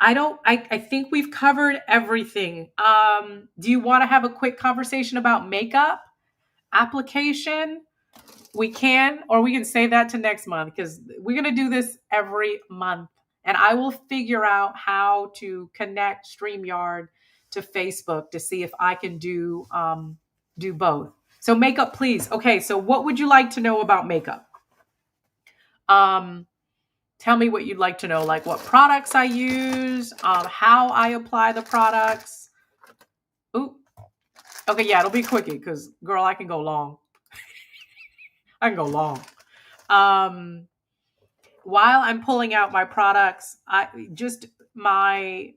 I think we've covered everything. Do you want to have a quick conversation about makeup application? We can, or we can save that to next month, because we're going to do this every month. And I will figure out how to connect StreamYard to Facebook to see if I can do both. So makeup, please. Okay, so what would you like to know about makeup? Tell me what you'd like to know, like what products I use, how I apply the products. Ooh, okay, yeah, it'll be quickie because, girl, I can go long. I can go long. While I'm pulling out my products, my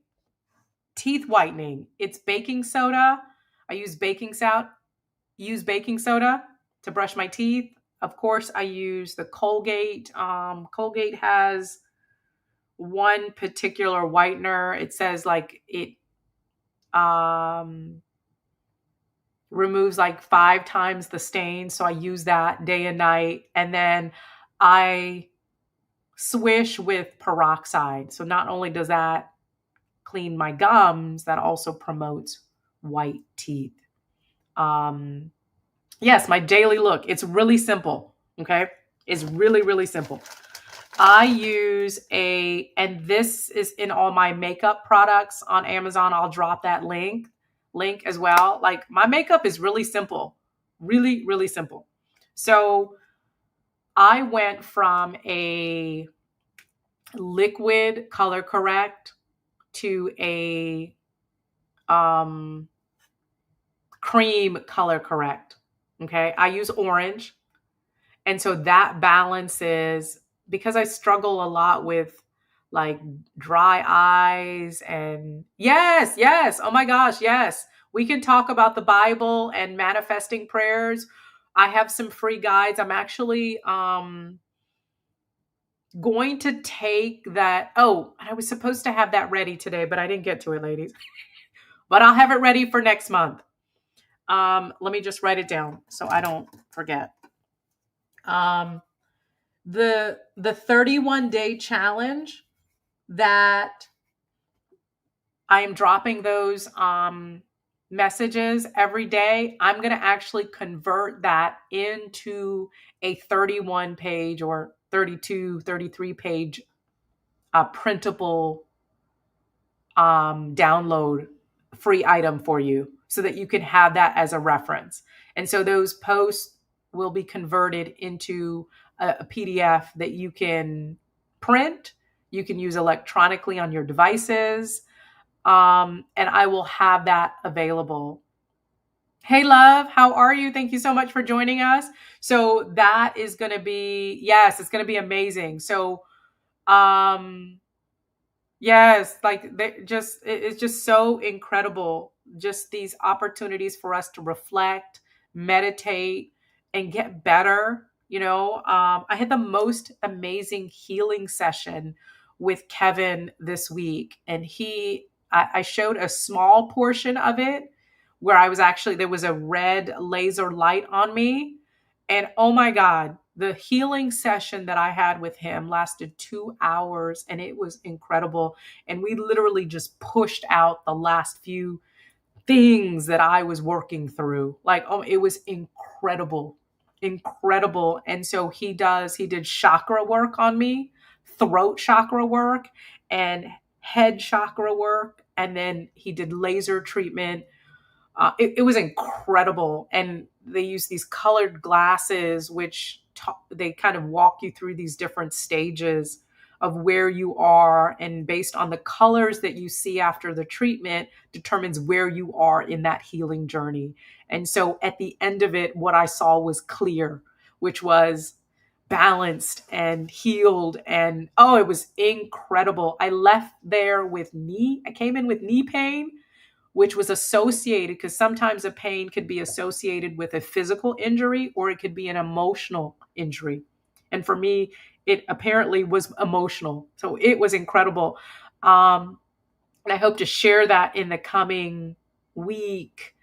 teeth whitening. It's baking soda. I use baking soda to brush my teeth. Of course, I use the Colgate. Colgate has one particular whitener. It says like it removes like 5 times the stain. So I use that day and night. And then I swish with peroxide. So not only does that clean my gums, that also promotes white teeth. Yes, my daily look. It's really simple. Okay. It's really, really simple. I use and this is in all my makeup products on Amazon. I'll drop that link as well. Like, my makeup is really simple, really, really simple. So I went from a liquid color correct to a um, cream color correct. Okay. I use orange. And so that balances, because I struggle a lot with like dry eyes and yes, yes. Oh my gosh, yes. We can talk about the Bible and manifesting prayers. I have some free guides. I'm actually going to take that. Oh, I was supposed to have that ready today, but I didn't get to it, ladies. But I'll have it ready for next month. Let me just write it down so I don't forget. The 31-day challenge that I am dropping those messages every day. I'm going to actually convert that into a 31 page or 32, 33 page printable download free item for you so that you can have that as a reference. And so those posts will be converted into a PDF that you can print, you can use electronically on your devices, and I will have that available. Hey, love, how are you? Thank you so much for joining us. So that is going to be, yes, it's going to be amazing. So, yes, like it's just so incredible. Just these opportunities for us to reflect, meditate, and get better. I had the most amazing healing session with Kevin this week, and I showed a small portion of it where there was a red laser light on me. And oh my God, the healing session that I had with him lasted 2 hours and it was incredible. And we literally just pushed out the last few things that I was working through. Like, oh, it was incredible, incredible. And so he did chakra work on me, throat chakra work, and head chakra work. And then he did laser treatment. It was incredible. And they use these colored glasses, which they kind of walk you through these different stages of where you are. And based on the colors that you see after the treatment determines where you are in that healing journey. And so at the end of it, what I saw was clear, which was balanced and healed. And oh, it was incredible. I came in with knee pain, which was associated, because sometimes a pain could be associated with a physical injury or it could be an emotional injury. And for me, it apparently was emotional. So it was incredible. And I hope to share that in the coming week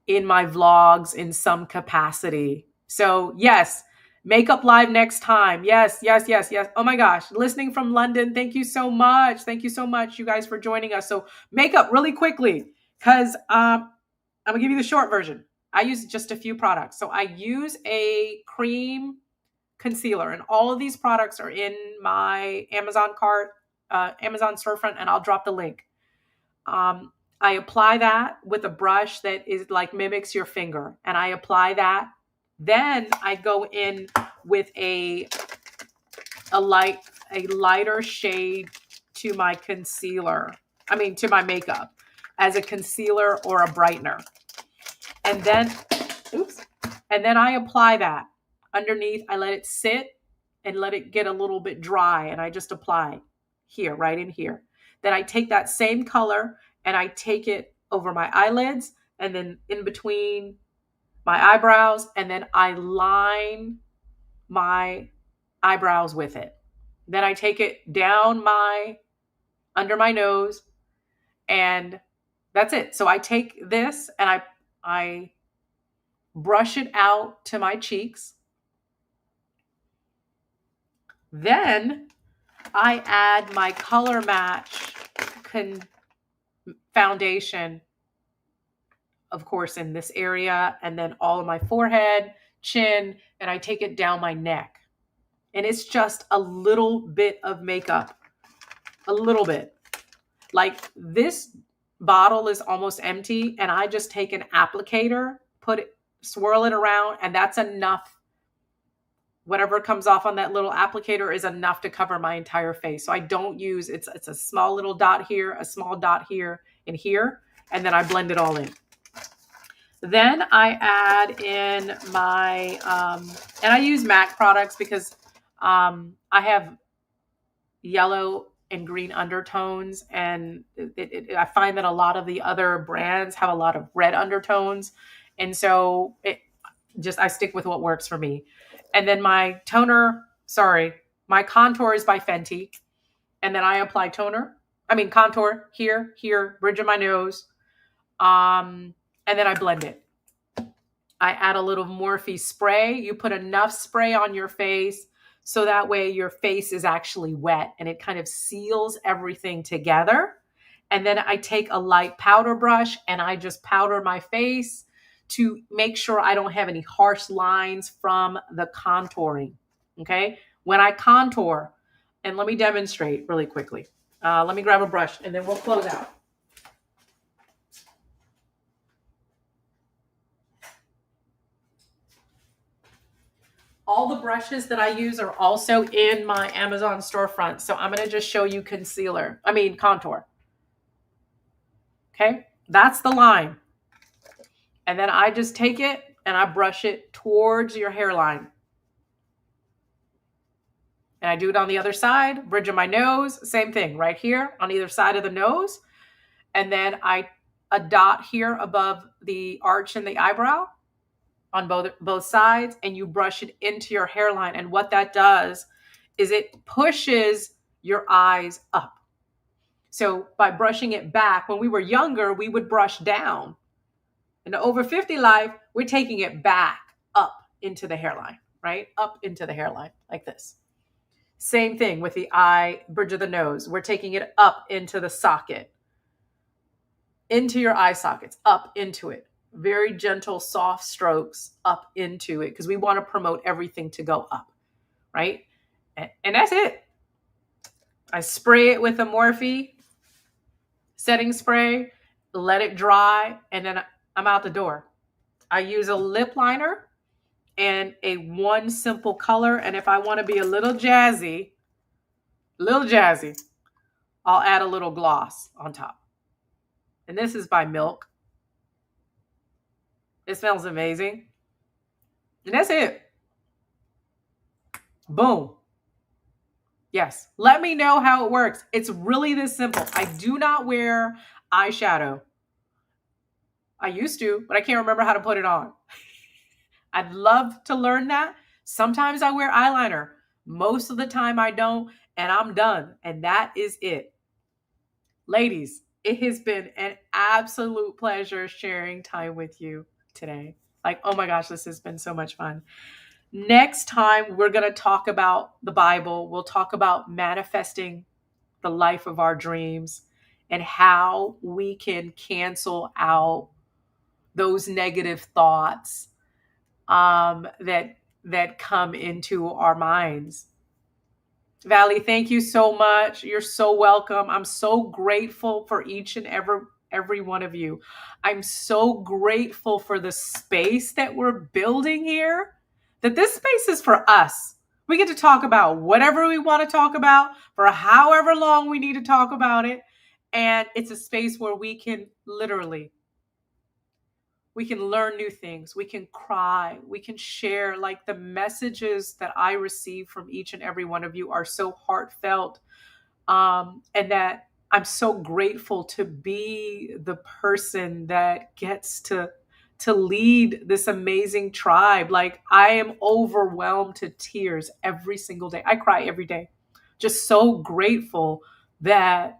in my vlogs in some capacity. So yes, Makeup Live next time. Yes, yes, yes, yes. Oh my gosh. Listening from London. Thank you so much. Thank you so much, you guys, for joining us. So makeup really quickly, because I'm going to give you the short version. I use just a few products. So I use a cream concealer, and all of these products are in my Amazon cart, Amazon storefront, and I'll drop the link. I apply that with a brush that is like mimics your finger, and I apply that. Then I go in with a lighter shade to my to my makeup as a concealer or a brightener. And then I apply that underneath. I let it sit and let it get a little bit dry, and I just apply here, right in here. Then I take that same color and I take it over my eyelids and then in between my eyebrows, and then I line my eyebrows with it. Then I take it down under my nose, and that's it. So I take this and I brush it out to my cheeks. Then I add my Color Match foundation, of course, in this area, and then all of my forehead, chin, and I take it down my neck. And it's just a little bit of makeup, a little bit. Like, this bottle is almost empty, and I just take an applicator, swirl it around, and that's enough whatever comes off on that little applicator is enough to cover my entire face. So I don't use, it's a small little dot here, a small dot here and here, and then I blend it all in. Then I add in my, and I use MAC products because I have yellow and green undertones, and I find that a lot of the other brands have a lot of red undertones, and so I stick with what works for me. And then my my contour is by Fenty, and then I apply contour here, bridge of my nose, and then I blend it. I add a little Morphe spray. You put enough spray on your face so that way your face is actually wet and it kind of seals everything together. And then I take a light powder brush and I just powder my face to make sure I don't have any harsh lines from the contouring. Okay. When I contour, and let me demonstrate really quickly. Let me grab a brush and then we'll close out. All the brushes that I use are also in my Amazon storefront. So I'm going to just show you contour. Okay. That's the line. And then I just take it and I brush it towards your hairline. And I do it on the other side, bridge of my nose, same thing right here on either side of the nose. And then a dot here above the arch in the eyebrow on both sides, and you brush it into your hairline. And what that does is it pushes your eyes up. So by brushing it back, when we were younger, we would brush down. In the over 50 life, we're taking it back up into the hairline, right? Up into the hairline like this. Same thing with the eye, bridge of the nose. We're taking it up into the socket, into your eye sockets, up into it. Very gentle, soft strokes up into it because we want to promote everything to go up, right? And that's it. I spray it with a Morphe setting spray, let it dry, and then I'm out the door. I use a lip liner and a one simple color. And if I want to be a little jazzy, I'll add a little gloss on top. And this is by Milk. It smells amazing. And that's it. Boom. Yes. Let me know how it works. It's really this simple. I do not wear eyeshadow. I used to, but I can't remember how to put it on. I'd love to learn that. Sometimes I wear eyeliner. Most of the time I don't, and I'm done. And that is it. Ladies, it has been an absolute pleasure sharing time with you today. Like, oh my gosh, this has been so much fun. Next time, we're going to talk about the Bible. We'll talk about manifesting the life of our dreams and how we can cancel out those negative thoughts that come into our minds. Valley, thank you so much. You're so welcome. I'm so grateful for each and every one of you. I'm so grateful for the space that we're building here, that this space is for us. We get to talk about whatever we want to talk about for however long we need to talk about it. And it's a space where we can learn new things. We can cry. We can share. Like, the messages that I receive from each and every one of you are so heartfelt. And that I'm so grateful to be the person that gets to lead this amazing tribe. Like, I am overwhelmed to tears every single day. I cry every day. Just so grateful that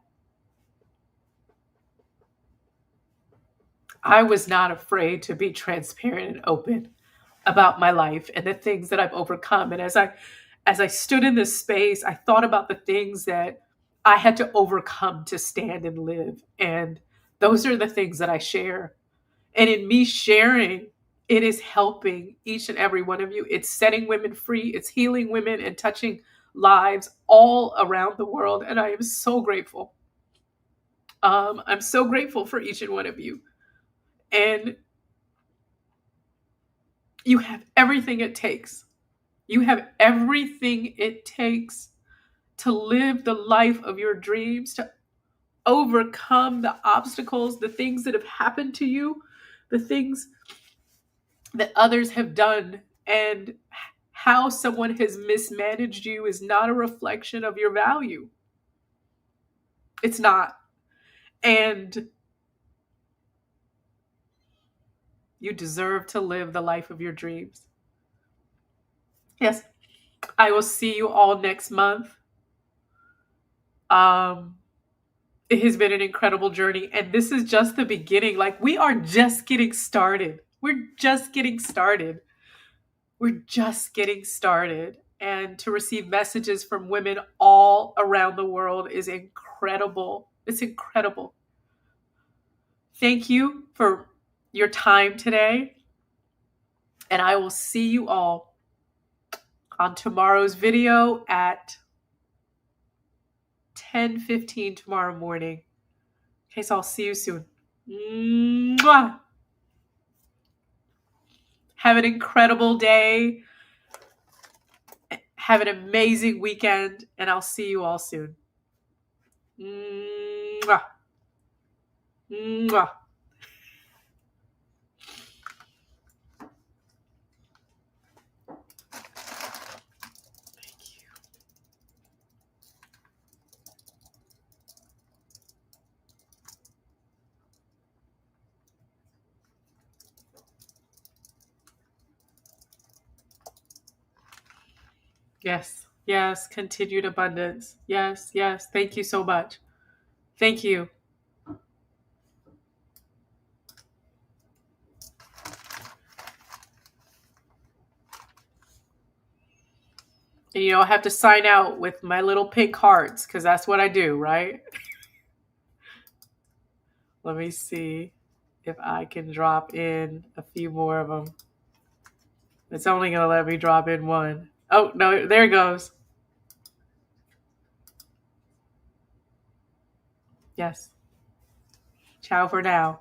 I was not afraid to be transparent and open about my life and the things that I've overcome. And as I stood in this space, I thought about the things that I had to overcome to stand and live. And those are the things that I share. And in me sharing, it is helping each and every one of you. It's setting women free. It's healing women and touching lives all around the world. And I am so grateful. I'm so grateful for each and one of you. And you have everything it takes You have everything it takes to live the life of your dreams, to overcome the obstacles, the things that have happened to you, the things that others have done, and how someone has mismanaged you is not a reflection of your value. It's not. And you deserve to live the life of your dreams. Yes, I will see you all next month. Um, it has been an incredible journey, and this is just the beginning. Like, we are just getting started. We're just getting started. We're just getting started. And to receive messages from women all around the world is incredible. It's incredible. Thank you for your time today. And I will see you all on tomorrow's video at 10:15 tomorrow morning. Okay, so I'll see you soon. Mwah! Have an incredible day. Have an amazing weekend, and I'll see you all soon. Mwah! Mwah! Yes, yes, continued abundance. Yes, yes. Thank you so much. Thank you. And, I have to sign out with my little pink hearts because that's what I do, right? Let me see if I can drop in a few more of them. It's only going to let me drop in one. Oh, no, there it goes. Yes. Ciao for now.